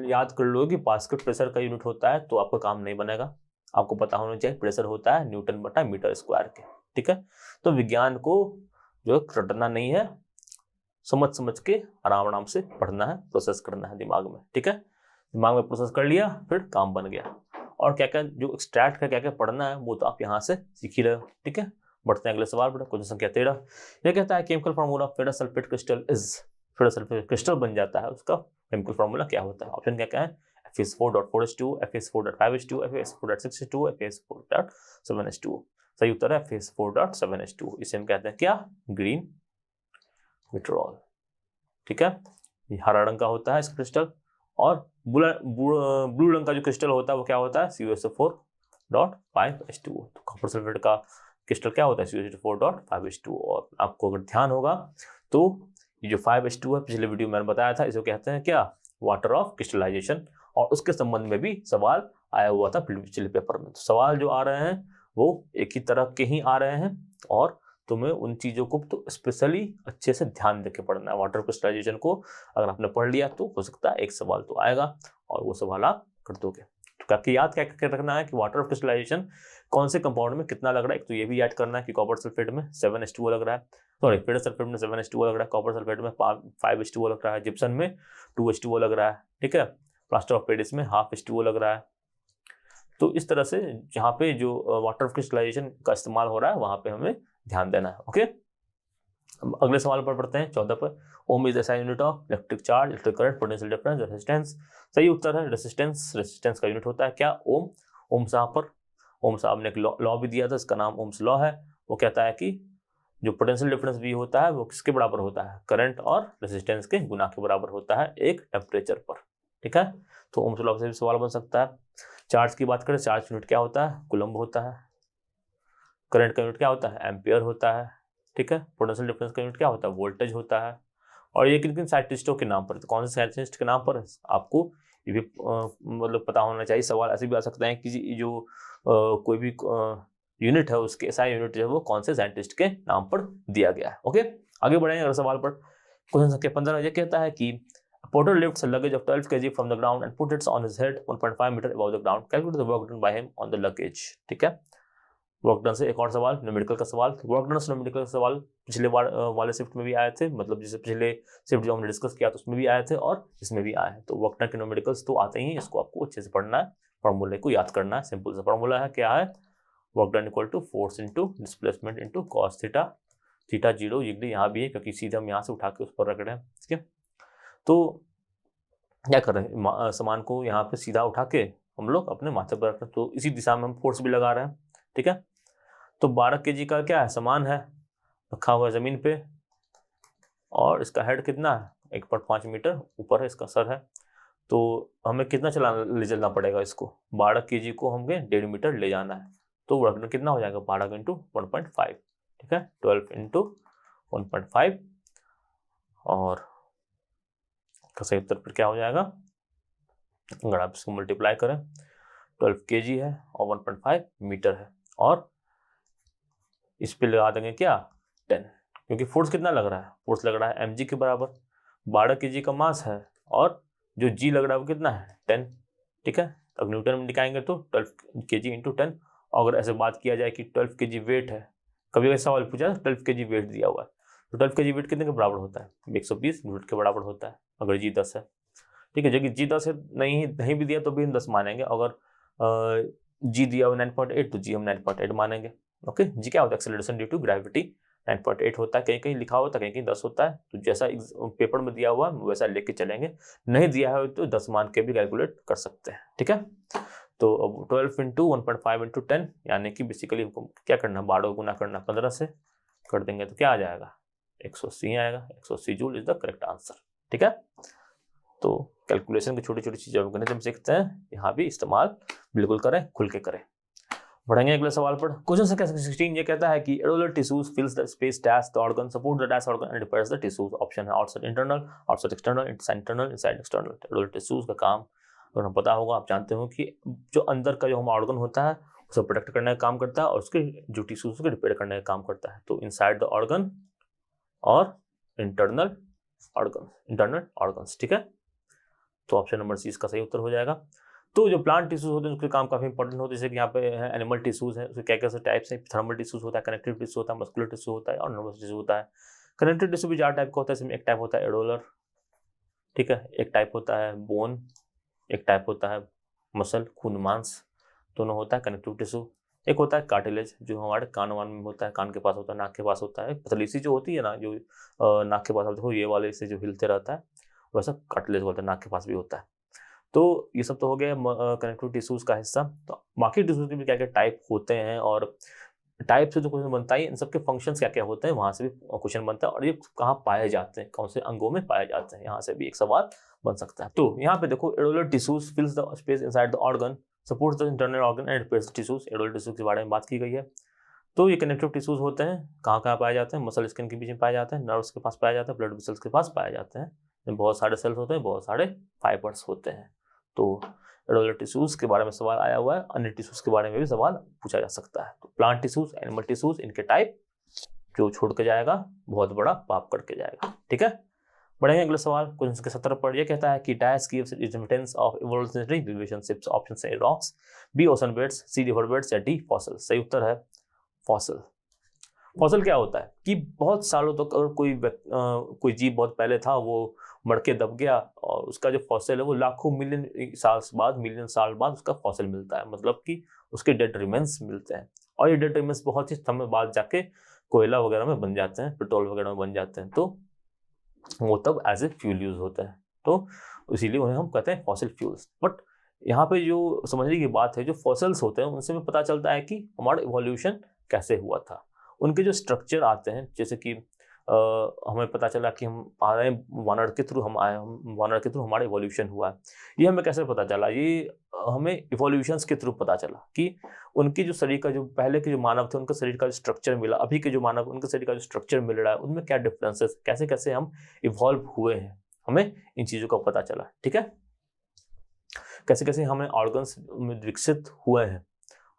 Speaker 1: याद कर लो कि पास्कल प्रेशर का यूनिट होता है, तो आपका काम नहीं बनेगा। आपको पता होना चाहिए प्रेशर होता है न्यूटन बटा मीटर स्क्वायर के। ठीक है, तो विज्ञान को जो रटना नहीं है, समझ समझ के आराम आराम से पढ़ना है, प्रोसेस करना है दिमाग में। ठीक है, दिमाग में प्रोसेस कर लिया, फिर काम बन गया। और क्या क्या जो एक्सट्रैक्ट का क्या क्या पढ़ना है वो तो आप यहाँ से सीख ही रहे हो। ठीक है, बढ़ते हैं अगले सवाल पर। क्वेश्चन संख्या 13 यह कहता है chemical formula of ferrous sulphate crystal is. Ferrous sulphate crystal बन जाता है, उसका केमिकल फार्मूला क्या होता है। ऑप्शन क्या क्या है, Fe4.4H2, Fe4.5H2, Fe4.6H2, Fe4.7H2। सही उत्तर है Fe4.7H2। इसे हम कहते हैं क्या, ग्रीन विट्रॉल। ठीक है, ये हरा रंग का होता है इसका क्रिस्टल, और ब्लू रंग का जो क्रिस्टल होता है वो क्या होता है, CuSO4.5H2। तो कॉपर सल्फेट का क्रिस्टल क्या होता है, CuSO4.5H2। और आपको अगर ध्यान होगा तो ये जो 5H2 है, पिछले वीडियो में मैंने बताया था, इसको कहते हैं क्या, वाटर ऑफ क्रिस्टलाइजेशन। और उसके संबंध में भी सवाल आया हुआ था पिछले पेपर में। तो सवाल जो आ रहे हैं वो एक ही तरह के ही आ रहे हैं, और तुम्हें उन चीजों को तो स्पेशली अच्छे से ध्यान देके पढ़ना है। वाटर क्रिस्टलाइजेशन को अगर आपने पढ़ लिया तो हो सकता है एक सवाल तो आएगा, और वो सवाल आप कर दोगे। तो बाकी याद क्या क्या रखना है कि वाटर ऑफ क्रिस्टलाइजेशन कौन से कंपाउंड में कितना लग रहा है, एक तो ये भी याद करना है कि कॉपर सल्फेट में 7H2O लग रहा है, सॉरी फेरस सल्फेट में 7H2O लग रहा है, कॉपर सल्फेट में 5H2O लग रहा है, जिप्सन में 2H2O लग रहा है, ठीक है, प्लास्टर ऑफ पेरिस में 1/2H2O लग रहा है। तो इस तरह से जहाँ पे जो वाटर ऑफ क्रिस्टलाइजेशन का इस्तेमाल हो रहा है वहां पे हमें ध्यान देना है। ओके, अगले सवाल पर पढ़ते हैं 14 पर। Ohm is the SI unit of electric charge, electric current, potential difference, resistance. सही उत्तर है रेजिस्टेंस। रेजिस्टेंस का यूनिट होता है क्या? ओम। ओम साहब ने एक लॉ भी दिया था, इसका नाम ओम्स लॉ है। वो कहता है कि जो पोटेंशियल डिफरेंस भी होता है वो किसके बराबर होता है? करंट और रेजिस्टेंस के गुना के बराबर होता है एक टेम्परेचर पर, ठीक है। तो ओम्स लॉ से भी सवाल बन सकता है। चार्ज की बात करें, चार्ज यूनिट क्या होता है? कूलम्ब होता है। करंट का यूनिट क्या होता है? एम्पियर होता है, ठीक है। पोटेंशियल डिफरेंस का यूनिट क्या होता है? वोल्टेज होता है। और ये किन किन साइंटिस्टों के नाम पर, तो कौन से साइंटिस्ट के नाम पर है? आपको ये भी मतलब पता होना चाहिए। सवाल ऐसे भी आ सकते हैं कि जो कोई भी यूनिट है उसके SI यूनिट जो है वो कौन से साइंटिस्ट के नाम पर दिया गया है। ओके, आगे बढ़ेंगे अगले सवाल पर। क्वेश्चन संख्या 15 ये कहता है कि porter lifts a luggage of 12 kg from the ground and put it on his head 1.5 meter above the ground. Calculate the work done by him on the luggage. ठीक है, वर्क डन से एक और सवाल, न्यूमेरिकल का सवाल। Work done से numerical का सवाल पिछले वाले शिफ्ट में भी आए थे, मतलब जैसे पिछले शिफ्ट जो हमने डिस्कस किया तो उसमें भी आए थे और इसमें भी आए हैं। तो वर्क डन के न्यूमेरिकल्स तो आते ही, इसको आपको अच्छे से पढ़ना है, फॉर्मूले को याद करना है। सिंपल सा फॉर्मूला है, क्या है? Work done equal to force into displacement into cos theta. Theta 0 यहाँ भी है क्योंकि सीधे हम यहाँ से उठा के उस पर रख रहे हैं, ठीक है। तो क्या कर रहे हैं, सामान को यहाँ पे सीधा उठा के हम लोग अपने माथे पर रख रहे हैं, तो इसी दिशा में हम फोर्स भी लगा रहे हैं, ठीक है। तो 12 kg का क्या है? सामान है, रखा हुआ है जमीन पे, और इसका हेड कितना है? 1.5 मीटर ऊपर है, इसका सर है। तो हमें कितना ले चलना पड़ेगा इसको? 12 kg को हमें 1.5 मीटर ले जाना है। तो वर्क कितना हो जाएगा? 12 इंटू 1.5, ठीक है, 12 इंटू 1.5। और का सही उत्तर फिर क्या हो जाएगा? अगर आप इसको मल्टीप्लाई करें, 12 kg है और 1.5 मीटर है, और इस पे लगा देंगे क्या? 10, क्योंकि फोर्स कितना लग रहा है? फोर्स लग रहा है mg के बराबर। 12 kg का मास है और जो g लग रहा है वो कितना है? 10, ठीक है। अब न्यूटन में निकालेंगे तो 12 kg इंटू 10। अगर ऐसे बात किया जाए कि 12 kg वेट है, कभी ऐसा सवाल पूछा 12 kg वेट दिया हुआ है, तो 12 kg वेट कितने के बराबर होता है? 120 न्यूटन के बराबर होता है अगर g 10 है, ठीक है। जबकि g 10 है, नहीं भी दिया तो भी हम 10 मानेंगे। अगर g दिया हुआ 9.8 तो g हम 9.8 मानेंगे। ओके, जी क्या होता है? एक्सेलरेशन ड्यू टू ग्रेविटी 9.8 होता है। कहीं कहीं लिखा होता है, कहीं 10 होता है। तो जैसा पेपर में दिया हुआ है वैसा लेके चलेंगे, नहीं दिया है तो 10 मान के भी कैलकुलेट कर सकते हैं, ठीक है। तो अब 12 इंटू 1.5 इंटू 10, यानी कि बेसिकली हमको क्या करना? 12 गुना करना 15 से, कर देंगे तो क्या आ जाएगा? 180 आएगा। 180 joule is the correct answer, ठीक है। तो कैलकुलेशन की छोटी छोटी चीजें हम गणित में सीखते हैं, यहाँ भी इस्तेमाल बिल्कुल करें, खुल के करें। बढ़ेंगे अगले सवाल पर। क्वेश्चन संख्या 16 ये कहता है कि areolar tissues fills the space dash the organ, support the dash organ and repairs the tissues. Option है outside internal, outside external, inside internal, inside external. Areolar tissues का काम अगर हम पता होगा, आप जानते हो कि जो अंदर का जो हम ऑर्गन होता है उसे प्रोटेक्ट करने का काम करता है और उसके जो टिश्यूज को रिपेयर करने का काम करता है। तो इनसाइड द ऑर्गन और इंटरनल ऑर्गन्स, ठीक है। तो ऑप्शन नंबर सी इसका सही उत्तर हो जाएगा। तो जो प्लांट टिश्यूज होते हैं उसके काम काफी इंपॉर्टेंट होते हैं, जैसे कि यहाँ पे है एनिमल टिश्यूज है, उसके क्या क्या टाइप्स है? थर्मल टिश्यूज होता है, कनेक्टिव टिश्यू होता है, मस्कुलर टिश्यू होता है और नर्वस टिश्यू होता है। कनेक्टिव टिश्यू भी 4 टाइप का होता है, इसमें एक टाइप होता है एडोलर, ठीक है, एक टाइप होता है बोन, एक टाइप होता है मसल, खून मांस दोनों होता है कनेक्टिव टिश्यू। एक होता है कार्टिलेज जो हमारे कान वान में होता है, कान के पास होता है, नाक के पास होता है, पतली सी जो होती है ना, जो नाक के पास देखो ये वाले से जो हिलते रहता है वैसा कार्टिलेज बोलते हैं, नाक के पास भी होता है। तो ये सब तो हो गया कनेक्टिव टिश्यूज का हिस्सा। तो बाकी टिश्यूज के भी क्या क्या टाइप होते हैं और टाइप से जो क्वेश्चन बनता है, इन सबके फंक्शंस क्या क्या होते हैं वहां से भी क्वेश्चन बनता है, और ये कहाँ पाए जाते हैं, कौन से अंगों में पाए जाते हैं, यहाँ से भी एक सवाल बन सकता है। तो यहाँ पे देखो, areolar tissues fills the space inside the organ, supports the internal organ and repairs the tissues. Areolar tissues के बारे में बात की गई है। तो ये कनेक्टिव टिश्यूज होते हैं, कहाँ कहाँ पाए जाते हैं? मसल स्किन के बीच में पाए जाते हैं, नर्व्स के पास पाए जाते हैं, ब्लड वेसल्स के पास पाए जाते हैं, बहुत सारे सेल्स होते हैं, बहुत सारे फाइबर्स होते हैं। तो एडोलर टिश्यूज के बारे में सवाल आया हुआ है, अन्य टिश्यूज के बारे में भी सवाल पूछा जा सकता है। तो प्लांट टिश्यूज, एनिमल टिश्यूज, इनके टाइप जो छोड़ के जाएगा बहुत बड़ा पाप करके जाएगा, ठीक है। बढ़ेंगे अगले सवाल क्वेश्चन के 17 पर। यह कहता है कि dash gives evidence of evolutionary relationships. Option A rocks, B ocean beds, C river beds या डी फॉसिल। सही उत्तर है फॉसिल। फॉसिल क्या होता है कि बहुत सालों तक अगर कोई जीव बहुत पहले था, वो मर के दब गया और उसका जो फॉसिल है वो लाखों मिलियन साल बाद उसका फॉसिल मिलता है, मतलब कि उसके डेड रिमेन्स मिलते हैं। और ये डेड रिमेन्स बहुत ही समय बाद जाके कोयला वगैरह में बन जाते हैं, पेट्रोल वगैरह में बन जाते हैं, तो वो तब एज ए फ्यूल यूज होता है, तो इसीलिए उन्हें हम कहते हैं फॉसिल फ्यूल्स। बट यहाँ पे जो समझने की बात है, जो फॉसिल्स होते हैं उनसे हमें पता चलता है कि हमारा इवोल्यूशन कैसे हुआ था। उनके जो स्ट्रक्चर आते हैं, जैसे कि हमें पता चला कि हम आ रहे हैं वानर के थ्रू, वानर के थ्रू हमारा इवोल्यूशन हुआ है। ये हमें कैसे पता चला? ये हमें इवोल्यूशंस के थ्रू पता चला कि उनकी जो शरीर का, जो पहले के जो मानव थे उनका शरीर का जो स्ट्रक्चर मिला, अभी के जो मानव उनके शरीर का जो स्ट्रक्चर मिल रहा है, उनमें क्या डिफरेंसेस, कैसे कैसे हम इवॉल्व हुए हैं, हमें इन चीज़ों का पता चला। ठीक है, कैसे कैसे हमें ऑर्गन्स विकसित हुए हैं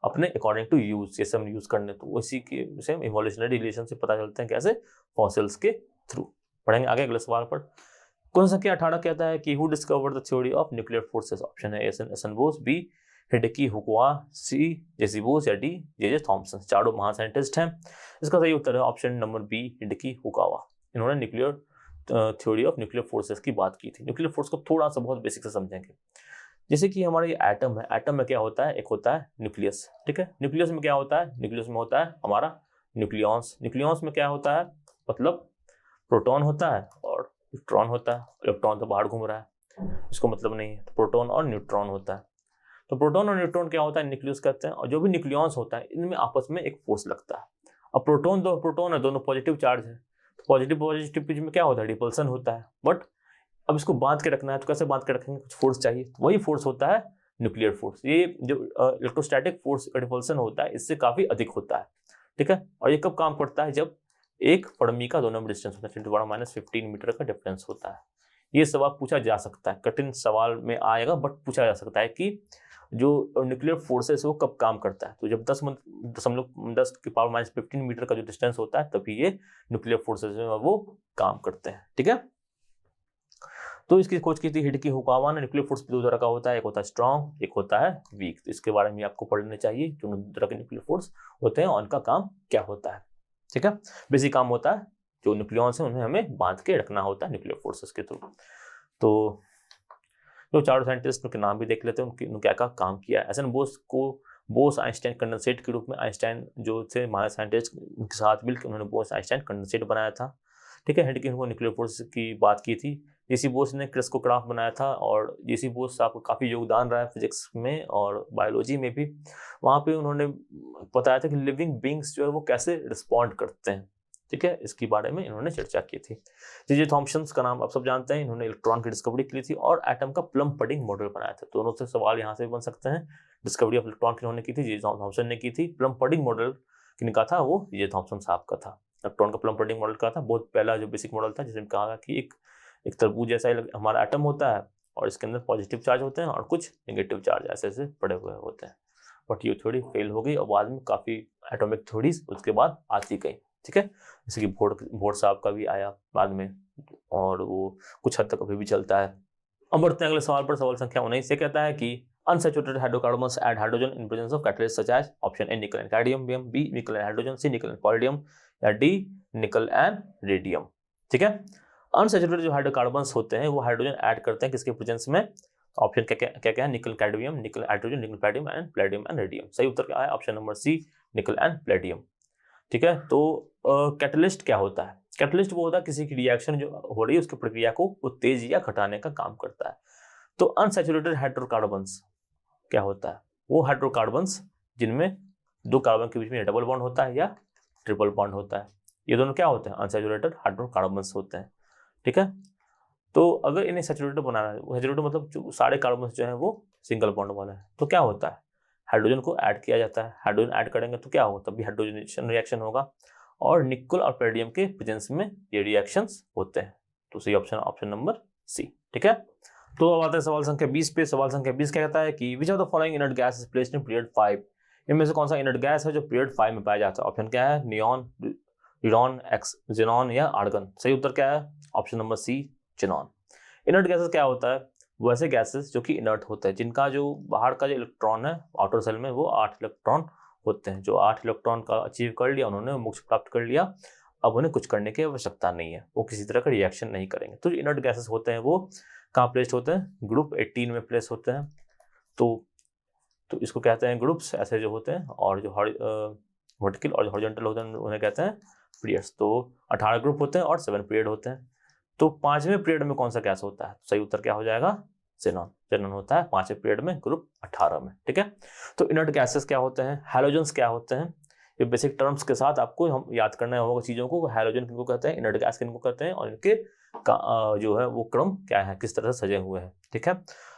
Speaker 1: अपने अकॉर्डिंग टू यूज, जैसे हम यूज करने, तो उसी के से हम इवोल्यूशनरी रिलेशन से पता चलते हैं कैसे, फॉसिल्स के थ्रू। पढ़ेंगे आगे अगले सवाल पर। क्वेश्चन संख्या 18 कहता है कि who discovered the theory of nuclear forces. Option है एसन बोस, बी हिडेकी फुकुवा, सी जेसी बोस या डी जे थॉमसन। चारों महान साइंटिस्ट हैं। इसका सही उत्तर है ऑप्शन नंबर बी हिडेकी फुकावा। इन्होंने nuclear theory of nuclear forces की बात की थी। न्यूक्लियर फोर्स को थोड़ा सा बहुत बेसिक से समझेंगे। जैसे कि हमारा ये एटम है, एटम में क्या होता है, एक होता है न्यूक्लियस। ठीक है, न्यूक्लियस में क्या होता है, न्यूक्लियस में होता है हमारा न्यूक्लियॉन्स। न्यूक्लियॉन्स में क्या होता है, मतलब प्रोटॉन होता है और इलेक्ट्रॉन होता है। इलेक्ट्रॉन तो बाहर घूम रहा है, इसको मतलब नहीं है, तो प्रोटॉन और न्यूट्रॉन होता है। तो प्रोटॉन और न्यूट्रॉन क्या होता है, न्यूक्लियस कहते हैं। और जो भी न्यूक्लियॉन्स होता है इनमें आपस में एक फोर्स लगता है। अब प्रोटॉन है, दोनों पॉजिटिव चार्ज है, तो पॉजिटिव बीच में क्या होता है, रिपल्सन होता है। बट अब इसको बांध के रखना है, तो कैसे बांध के रखेंगे, कुछ फोर्स चाहिए, तो वही फोर्स होता है न्यूक्लियर फोर्स। ये जो इलेक्ट्रोस्टैटिक फोर्स रिपल्सन होता है इससे काफी अधिक होता है। ठीक है, और ये कब काम करता है, जब एक फड़मी का दोनों में डिस्टेंस होता है, 10⁻⁻15 मीटर का डिफरेंस होता है। ये सवाल पूछा जा सकता है, कठिन सवाल में आएगा, बट पूछा जा सकता है कि जो न्यूक्लियर फोर्सेस है वो कब काम करता है। तो जब 10⁻10⁻15 मीटर का जो डिस्टेंस होता है तभी ये न्यूक्लियर फोर्सेस वो काम करते हैं। ठीक है, तो इसकी खोज की थी हिडेकी फुकावा ने। न्यूक्लियर फोर्स दो तरह का होता है, एक होता है स्ट्रॉन्ग, एक होता है वीक। तो इसके बारे में आपको पढ़ने चाहिए, जो दो तरह के न्यूक्लियर फोर्स होते हैं और उनका काम क्या होता है। ठीक है, बेसिक काम होता है, जो न्यूक्लियॉन्स हैं उन्हें हमें बांध के रखना होता है न्यूक्लियर फोर्सेस के थ्रू। तो जो चारों साइंटिस्ट के नाम भी देख लेते हैं, उन्होंने क्या क्या काम किया है। एसन बोस को बोस आइंस्टाइन कंडेंसेट के रूप में, आइंस्टाइन जो थे महान साइंटिस्ट, उनके साथ मिलकर उन्होंने बोस आइंस्टाइन कंडेंसेट बनाया था। ठीक है, हिडेकी को न्यूक्लियर फोर्स की बात की थी। जेसी बोस ने क्रिस्कोग्राफ बनाया था, और जेसी बोस साहब का काफ़ी योगदान रहा है फिजिक्स में और बायोलॉजी में भी। वहाँ पे उन्होंने बताया था कि लिविंग बींग्स जो है वो कैसे रिस्पॉन्ड करते हैं। ठीक है, इसके बारे में इन्होंने चर्चा की थी। जे थॉमसन का नाम आप सब जानते हैं, इन्होंने इलेक्ट्रॉन की डिस्कवरी की थी और एटम का प्लम पडिंग मॉडल बनाया था। दोनों से सवाल यहाँ से बन सकते हैं। डिस्कवरी ऑफ इलेक्ट्रॉन किन्होंने की थी, जे थॉमसन ने की थी। प्लम पडिंग मॉडल किनका था, वो जे थॉमसन साहब का था। इलेक्ट्रॉन का प्लम पडिंग मॉडल का था, बहुत पहला जो बेसिक मॉडल था, जिसमें कहा कि एक तरबूज जैसा हमारा एटम होता है और इसके अंदर पॉजिटिव चार्ज होते हैं और कुछ नेगेटिव चार्ज ऐसे ऐसे पड़े हुए होते हैं। बट ये थ्योरी फेल हो गई और बाद में काफ़ी एटॉमिक थ्योरीज उसके बाद आती गई। ठीक है, जैसे कि बोर्ड साहब का भी आया बाद में, और वो कुछ हद तक अभी भी चलता है। अब बढ़ते हैं अगले सवाल पर। सवाल संख्या 19 से कहता है कि unsaturated hydrocarbons add hydrogen in presence of catalyst such as. Option A nickel and cadmium, B nickel and hydrogen, C nickel and पॉलिडियम या डी निकल एंड रेडियम। ठीक है, अनसैचुरेटेड जो हाइड्रोकार्बन्स होते हैं वो हाइड्रोजन ऐड करते हैं किसके प्रेजेंस में। ऑप्शन क्या क्या है, निकल कैडमियम, निकल हाइड्रोजन, निकल पैडियम एंड प्लेडियम एंड रेडियम। सही उत्तर क्या है, option number C nickel and Palladium. ठीक है, तो कैटलिस्ट क्या होता है, कैटलिस्ट वो होता है किसी की रिएक्शन जो हो रही है उसकी प्रक्रिया को उत्तेज या घटाने का काम करता है। तो अनसैचुरेटेड हाइड्रोकार्बन्स क्या होता है, वो हाइड्रोकार्बन्स जिनमें दो कार्बन के बीच में डबल बॉन्ड होता है या ट्रिपल बॉन्ड होता है, ये दोनों क्या होते हैं, अनसैचुरेटेड हाइड्रोकार्बन्स होते हैं। ठीक है, तो अगर इन्हें सैचुरेटेड बनाना है, सैचुरेटेड मतलब जो सारे कार्बन्स जो है वो सिंगल बॉन्ड वाला है, तो क्या होता है, हाइड्रोजन को ऐड किया जाता है। हाइड्रोजन ऐड करेंगे तो क्या होगा, तभी हाइड्रोजनेशन रिएक्शन होगा, और निकल और पैडियम के प्रेजेंस में ये रिएक्शंस होते हैं। तो सही ऑप्शन नंबर सी। ठीक है, तो अब आते हैं सवाल संख्या 20 पे। सवाल संख्या 20 क्या कहता है कि which of the following inert gas is placed in period 5। इनमें से कौन सा इनर्ट गैस है जो पीरियड 5 में पाया जाता है। ऑप्शन क्या है, नियॉन, यूरॉन, जेनॉन या आर्गन। सही उत्तर क्या है, option number C xenon. Inert gases क्या होता है? वैसे गैसेस जो कि इनर्ट होते हैं, जिनका जो बाहर का जो इलेक्ट्रॉन है आउटर सेल में वो 8 इलेक्ट्रॉन होते हैं। जो 8 इलेक्ट्रॉन का अचीव कर लिया उन्होंने, मोक्ष प्राप्त कर लिया, अब उन्हें कुछ करने की आवश्यकता नहीं है, वो किसी तरह का रिएक्शन नहीं करेंगे। तो जो इनर्ट गैसेस होते हैं वो कहाँ प्लेस्ड होते हैं? ग्रुप 18 में प्लेस होते हैं। तो इसको कहते हैं ग्रुप्स ऐसे जो होते हैं, और जो वर्टिकल और हॉरिजॉन्टल होते हैं उन्हें कहते हैं पीरियड्स। तो 18 ग्रुप होते हैं और 7 पीरियड होते हैं। तो 5वें पीरियड में कौन सा गैस होता है? सही उत्तर क्या हो जाएगा? ज़ीनॉन। ज़ीनॉन होता है 5वें पीरियड में ग्रुप 18 में। ठीक है, तो इनर्ट गैसेस क्या होते हैं? हैलोजेंस क्या होते हैं? ये बेसिक टर्म्स के साथ आपको हम याद करना होगा चीज़ों को। हैलोजन किनको कहते हैं, इनर्ट गैस किनको कहते हैं, और इनके जो है वो क्रम क्या है, किस तरह से सजे हुए हैं। ठीक है,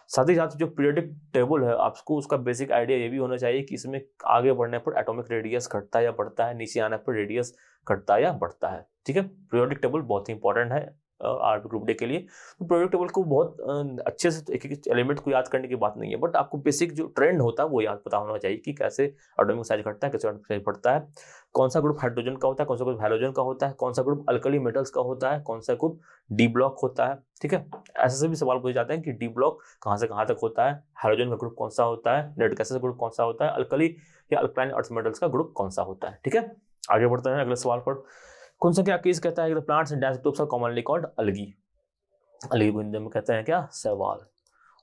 Speaker 1: साथ ही साथ जो पीरियोडिक टेबल है आपको उसका बेसिक आइडिया ये भी होना चाहिए कि इसमें आगे बढ़ने पर एटॉमिक रेडियस घटता है या बढ़ता है, नीचे आने पर रेडियस घटता है या बढ़ता है। ठीक है, पीरियोडिक टेबल बहुत ही इंपॉर्टेंट है आरबी ग्रुप डे के लिए। तो पीरियोडिक टेबल को बहुत अच्छे से एक एक एलिमेंट को याद करने की बात नहीं है, बट आपको बेसिक जो ट्रेंड होता है वो याद पता होना चाहिए कि कैसे एटॉमिक साइज घटता है, कैसे एटॉमिक साइज बढ़ता है, कौन सा ग्रुप हाइड्रोजन का होता है, कौन सा ग्रुप हैलोजन का होता है, कौन सा ग्रुप अल्कली मेटल्स का होता है, कौन सा ग्रुप डी ब्लॉक होता है। ठीक है, ऐसे से भी सवाल पूछे जाते हैं कि डी ब्लॉक कहाँ से कहाँ तक होता है, हैलोजन का ग्रुप कौन सा होता है, रेड गैसेस ग्रुप कौन सा होता है, अल्कली या अल्कलाइन अर्थ मेटल्स का ग्रुप कौन सा होता है। ठीक है, आगे बढ़ते हैं अगले सवाल पर। कौन सा क्या केस कहता है कि the plants and dense groups are commonly called algae. Algae को हिंदी में कहते हैं क्या? शैवाल।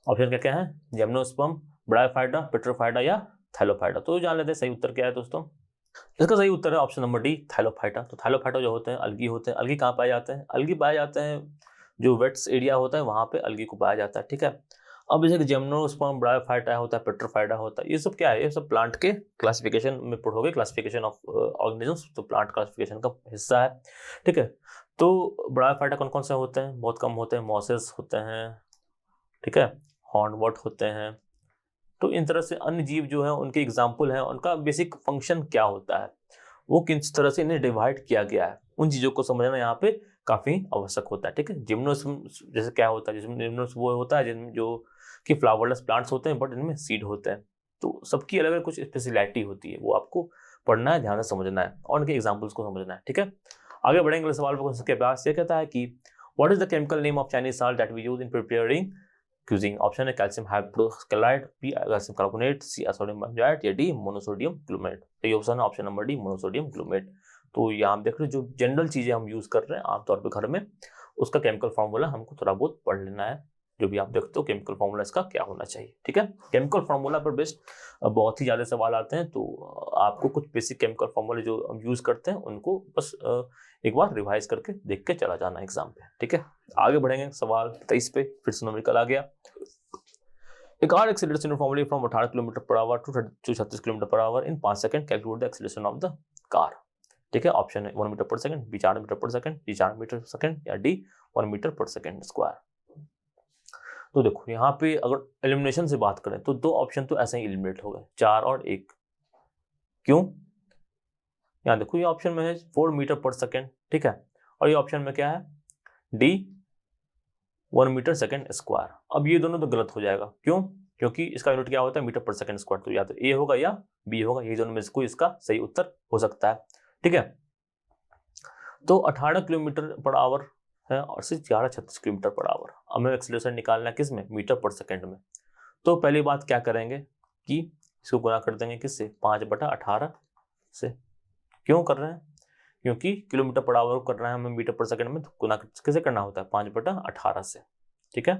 Speaker 1: ऑप्शन क्या क्या है? जिम्नोस्पर्म, ब्रायोफाइटा, पिट्रोफाइटा या थैलोफाइटा। तो जान लेते हैं सही उत्तर क्या है दोस्तों। इसका सही उत्तर है ऑप्शन नंबर डी, थैलोफाइटा। तो थैलोफाइटा जो होते हैं अलगी होते हैं। अलगी कहाँ पाए जाते हैं? अलगी पाए जाते हैं जो वेट्स एरिया होता है वहाँ पे अलगी को पाया जाता है। ठीक है, अब जैसे जिम्नोस्पर्म, ब्रायोफाइटा होता है, पिट्रोफाइटा होता है, ये सब क्या है? ये सब प्लांट के क्लासिफिकेशन में पढ़ोगे, क्लासिफिकेशन ऑफ ऑर्गेनिजम्स, तो प्लांट क्लासिफिकेशन का हिस्सा है। ठीक है, तो ब्रायोफाइटा कौन कौन से होते हैं? बहुत कम होते हैं, मॉसेस होते हैं, ठीक है, हॉर्नवॉट होते हैं। तो इन तरह से अन्य जीव जो है उनके एग्जाम्पल हैं, उनका बेसिक फंक्शन क्या होता है, वो किस तरह से इन्हें डिवाइड किया गया है, उन चीज़ों को समझना यहाँ पे काफ़ी आवश्यक होता है। ठीक है, जिम्नोस्पर्म जैसे क्या होता है? जिसमें जिम्नोस वो होता है जिनमें जो कि फ्लावरलेस प्लांट्स होते हैं बट इनमें सीड होते हैं। तो सबकी अलग अलग कुछ स्पेशलिटी होती है, वो आपको पढ़ना है, ध्यान से समझना है और उनके एग्जाम्पल्स को समझना है। ठीक है, आगे बढ़ेंगे अगले सवाल पर। उसके बाद ये कहता है कि what is the chemical name of Chinese salt that we use in preparing cuisine. Option है calcium hydroxide, B calcium carbonate, C sodium benzoate या डी मोनोसोडियम ग्लूमेट। तो ये ऑप्शन है option number D, monosodium glutamate. तो यहाँ आप देख रहे हो जो जनरल चीजें हम यूज कर रहे हैं आमतौर पर घर में, उसका केमिकल फॉर्मूला हमको थोड़ा बहुत पढ़ लेना है। जो भी आप देखते हो केमिकल फॉर्मूला इसका क्या होना चाहिए। ठीक है, केमिकल फॉर्मूला पर बेस्ड बहुत ही ज्यादा सवाल आते हैं, तो आपको कुछ बेसिक केमिकल फॉर्मूले जो हम यूज करते हैं उनको बस एक बार रिवाइज करके देख के चला जाना एग्जाम पे। ठीक है, आगे बढ़ेंगे सवाल 23 पे। फिर से न्यूमेरिकल आ गया। A car accelerates uniformly from 18 km/h to 36 km/h in 5 seconds. Calculate the acceleration of the car. ठीक है, ऑप्शन है 1 मीटर पर सेकंड, बी 4 मीटर पर सेकंड, डी 4 मीटर पर सेकंड या डी 1 मीटर पर सेकंड स्क्वायर। तो देखो यहाँ पे अगर एलिमिनेशन से बात करें तो दो ऑप्शन तो ऐसे ही एलिमिनेट हो गए, 4 और 1। क्यों? यहाँ देखो ये ऑप्शन में है 4 मीटर पर सेकंड, ठीक है, और ये ऑप्शन में क्या है? D 1 metre second square. अब ये दोनों तो गलत हो जाएगा। क्यों? क्योंकि इसका यूनिट क्या होता है? मीटर पर सेकंड स्क्वायर। तो या तो ए होगा या बी होगा, ये दोनों में से कोई इसका सही उत्तर हो सकता है। ठीक है, तो 18 किलोमीटर पर आवर है और सिर्फ 36 किलोमीटर पर आवर। अब हमें एक्सीलरेशन निकालना है किसमें? मीटर पर सेकंड में। तो पहली बात क्या करेंगे कि इसको गुना कर देंगे किससे? 5/18 से। क्यों कर रहे हैं? क्योंकि किलोमीटर पर आवर कर रहे हैं हमें मीटर पर सेकंड में, तो गुना किसे करना होता है? 5/18 से। ठीक है,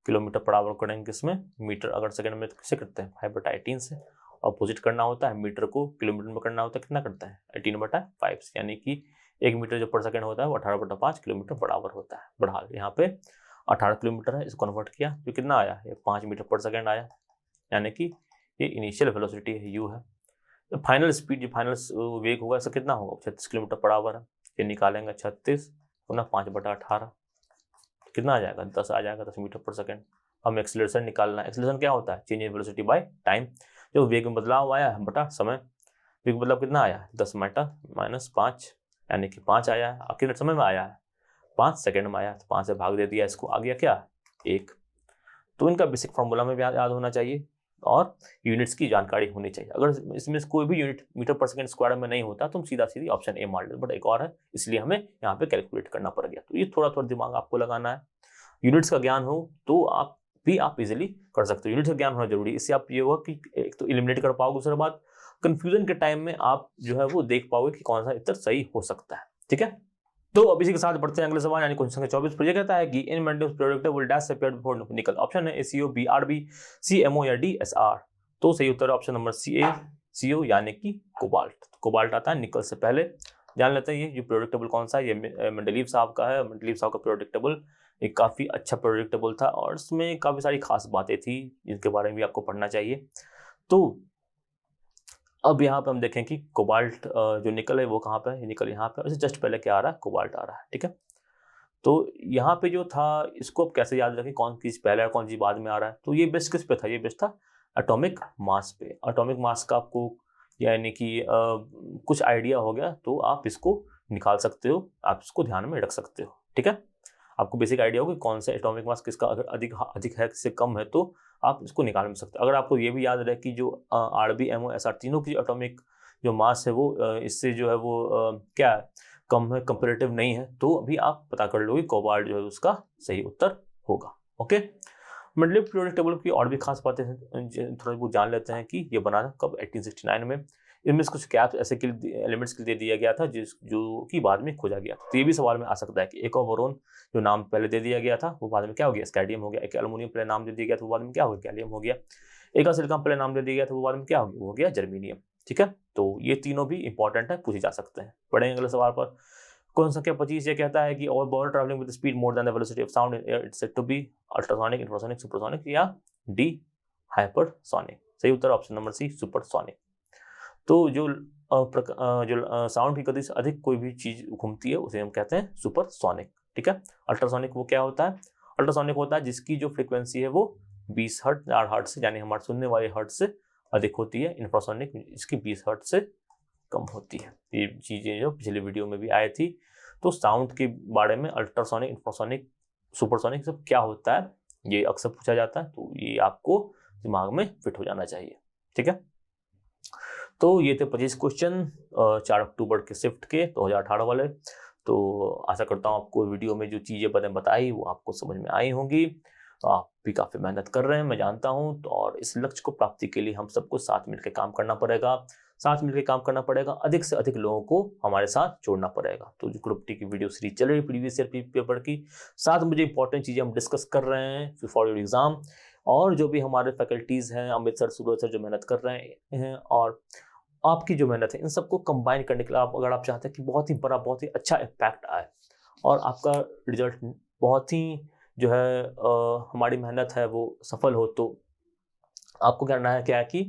Speaker 1: किलोमीटर पर आवर करेंगे किसमें? मीटर। अगर सेकंड में तो किसे करते हैं? 5/18 से। अपोजिट करना होता है, मीटर को किलोमीटर में करना होता है, कितना करता है? 18/5 से। यानी कि 1 मीटर जो पर सेकंड होता है वो 18/5 किलोमीटर पर आवर होता है। बढ़ा यहाँ पे 18 किलोमीटर है, इसको कन्वर्ट किया तो कितना आया? ये 5 मीटर पर सेकंड आया। यानी कि ये इनिशियल वेलोसिटी है, यू है। फाइनल स्पीड, जो फाइनल वेग होगा इसका कितना होगा? 36 किलोमीटर पर आवर है। ये निकालेंगे 36 गुना 5/18, कितना आ जाएगा? 10 आ जाएगा, 10 मीटर पर सेकंड। हम एक्सीलरेशन निकालना है। एक्सीलरेशन क्या होता है? Change in velocity by time. जो वेग में बदलाव आया है बटा समय। वेग बदलाव कितना आया? 10 मीटर माइनस 5, यानी कि 5 आया है। कितने समय में आया है? 5 सेकंड में आया है। तो 5 से भाग दे दिया इसको, आ गया क्या? 1। तो इनका बेसिक फॉर्मूला में भी याद होना चाहिए। और यूनिट्स की जानकारी होनी चाहिए। अगर इसमें कोई भी यूनिट मीटर पर सेकंड स्क्वायर में नहीं होता तो हम सीधा सीधी ऑप्शन ए मान लेते, बट एक और है इसलिए हमें यहाँ पे कैलकुलेट करना पड़ गया। तो ये थोड़ा थोड़ा दिमाग आपको लगाना है। यूनिट्स का ज्ञान हो तो आप इजीली कर सकते हो। यूनिट्स का ज्ञान होना जरूरी है। इससे आप ये होगा कि एक तो एलिमिनेट कर पाओगे, दूसरी बात कंफ्यूजन के टाइम में आप जो है वो देख पाओगे कि कौन सा उत्तर सही हो सकता है। ठीक है, तो अब इसी के साथ बढ़ते हैं अगले सवाल यानी क्वेश्चन संख्या 24 पर। यह कहता है कि in Mendel's product will dash appear before nickel. Option है ACO, BRB, CMO या DSR। तो सही उत्तर ऑप्शन नंबर CO यानी कि कोबाल्ट। कोबाल्ट आता है निकल से पहले। जान लेते हैं ये जो प्रोडक्टेबल कौन सा है। ये मेंडलीव साहब का है। मेंडलीव साहब का प्रोडक्टेबल एक काफ़ी अच्छा प्रोडक्टेबल था और इसमें काफ़ी सारी खास बातें थी जिनके बारे में भी आपको पढ़ना चाहिए। तो अब यहाँ पे हम देखें कि कोबाल्ट जो निकल है वो कहाँ पे है। निकल यहाँ पे, इससे जस्ट पहले क्या आ रहा है, कोबाल्ट आ रहा है। ठीक है, तो यहाँ पे जो था इसको अब कैसे याद रखें कौन चीज़ पहले और कौन चीज़ बाद में आ रहा है। तो ये बेस्ट किस पे था, ये बेस्ट था एटॉमिक मास पे। एटॉमिक मास का आपको यानी कि कुछ आइडिया हो गया तो आप इसको निकाल सकते हो, आप इसको ध्यान में रख सकते हो। ठीक है, आपको बेसिक आइडिया होगा कौन सा एटॉमिक मास किसका अगर अधिक है किससे कम है तो आप इसको निकाल भी सकते हो। अगर आपको ये भी याद रहे कि जो RB, MO, SR तीनों की एटॉमिक जो मास है वो इससे जो है वो क्या है, कम है, कंपेरेटिव नहीं है, तो अभी आप पता कर लोगे कोबाल्ट जो है उसका सही उत्तर होगा। ओके, मेंडलीव पीरियोडिक टेबल की और भी खास बातें हैं, थोड़ा बहुत जान लेते हैं कि ये बना कब 1869 में। इनमें कुछ कैप्स ऐसे के एलिमेंट्स के लिए दिया गया था जो कि बाद में खोजा गया। तो ये भी सवाल में आ सकता है कि एक और बोरोन जो नाम पहले दे दिया गया था वो बाद में क्या हो गया, स्कैंडियम हो गया। एक एल्युमिनियम पहले नाम दे दिया गया था वो बाद में क्या हो गया, गैलियम हो गया। एक और सिलिकॉन पहले नाम दे दिया गया था वो बाद में क्या हो गया, वो हो गया जर्मेनियम। ठीक है, तो ये तीनों भी इंपॉर्टेंट है, पूछे जा सकते हैं। पढ़ेंगे अगले सवाल पर। क्वेश्चन संख्या 25 ये कहता है कि और ball travelling with speed more than the velocity of sound it's said to be ultrasonic, infrasonic, supersonic या डी हाइपरसोनिक। सही उत्तर ऑप्शन नंबर सी सुपरसोनिक। तो जो साउंड की गति से अधिक कोई भी चीज घूमती है उसे हम कहते हैं सुपरसोनिक। ठीक है, अल्ट्रासोनिक वो क्या होता है, अल्ट्रासोनिक होता है जिसकी जो फ्रीक्वेंसी है वो 20 हर्ट्ज 4 हर्ट्ज से यानी हमारे सुनने वाले हर्ट्ज से अधिक होती है। इंफ्रासोनिक इसकी 20 हर्ट्ज से कम होती है। ये चीजें जो पिछले वीडियो में भी आई थी। तो साउंड के बारे में अल्ट्रासोनिक, इंफ्रासोनिक, सुपरसोनिक सब क्या होता है ये अक्सर पूछा जाता है, तो ये आपको दिमाग में फिट हो जाना चाहिए। ठीक है, तो ये थे 25 क्वेश्चन 4 अक्टूबर के शिफ्ट के 2018 वाले। तो आशा करता हूँ आपको वीडियो में जो चीज़ें बताई वो आपको समझ में आई होंगी। तो आप भी काफ़ी मेहनत कर रहे हैं मैं जानता हूँ, तो और इस लक्ष्य को प्राप्ति के लिए हम सबको साथ मिलकर काम करना पड़ेगा। साथ मिलकर काम करना पड़ेगा, अधिक से अधिक लोगों को हमारे साथ जोड़ना पड़ेगा। तो जो ग्रुप टी की वीडियो सीरीज चल रही है प्रीवियस ईयर पेपर की, साथ मुझे इंपॉर्टेंट चीज़ें हम डिस्कस कर रहे हैं फॉर योर एग्जाम। और जो भी हमारे फैकल्टीज़ हैं अमित सर, सूरज सर जो मेहनत कर रहे हैं और आपकी जो मेहनत है, इन सबको कंबाइन करने के लिए अगर आप चाहते हैं कि बहुत ही बड़ा बहुत ही अच्छा इम्पैक्ट आए और आपका रिजल्ट बहुत ही जो है हमारी मेहनत है वो सफल हो, तो आपको करना है क्या है कि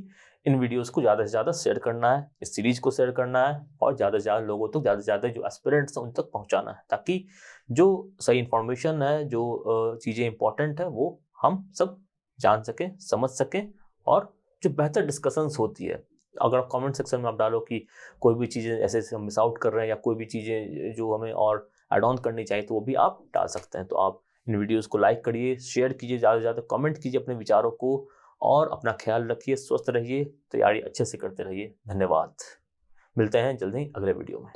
Speaker 1: इन वीडियोस को ज़्यादा से ज़्यादा शेयर करना है, इस सीरीज को शेयर करना है और ज़्यादा से ज़्यादा लोगों तक, ज़्यादा से ज़्यादा जो एस्पिरेंट्स हैं उन तक पहुँचाना है, ताकि जो सही इन्फॉर्मेशन है, जो चीज़ें इंपॉर्टेंट है वो हम सब जान सकें, समझ सकें। और जो बेहतर डिस्कशंस होती है, अगर आप कमेंट सेक्शन में आप डालो कि कोई भी चीज़ें ऐसे हम मिस आउट कर रहे हैं या कोई भी चीज़ें जो हमें और ऐड ऑन करनी चाहिए, तो वो भी आप डाल सकते हैं। तो आप इन वीडियोस को लाइक करिए, शेयर कीजिए, ज़्यादा से ज़्यादा कमेंट कीजिए अपने विचारों को और अपना ख्याल रखिए, स्वस्थ रहिए, तैयारी अच्छे से करते रहिए। धन्यवाद, मिलते हैं जल्द ही अगले वीडियो में।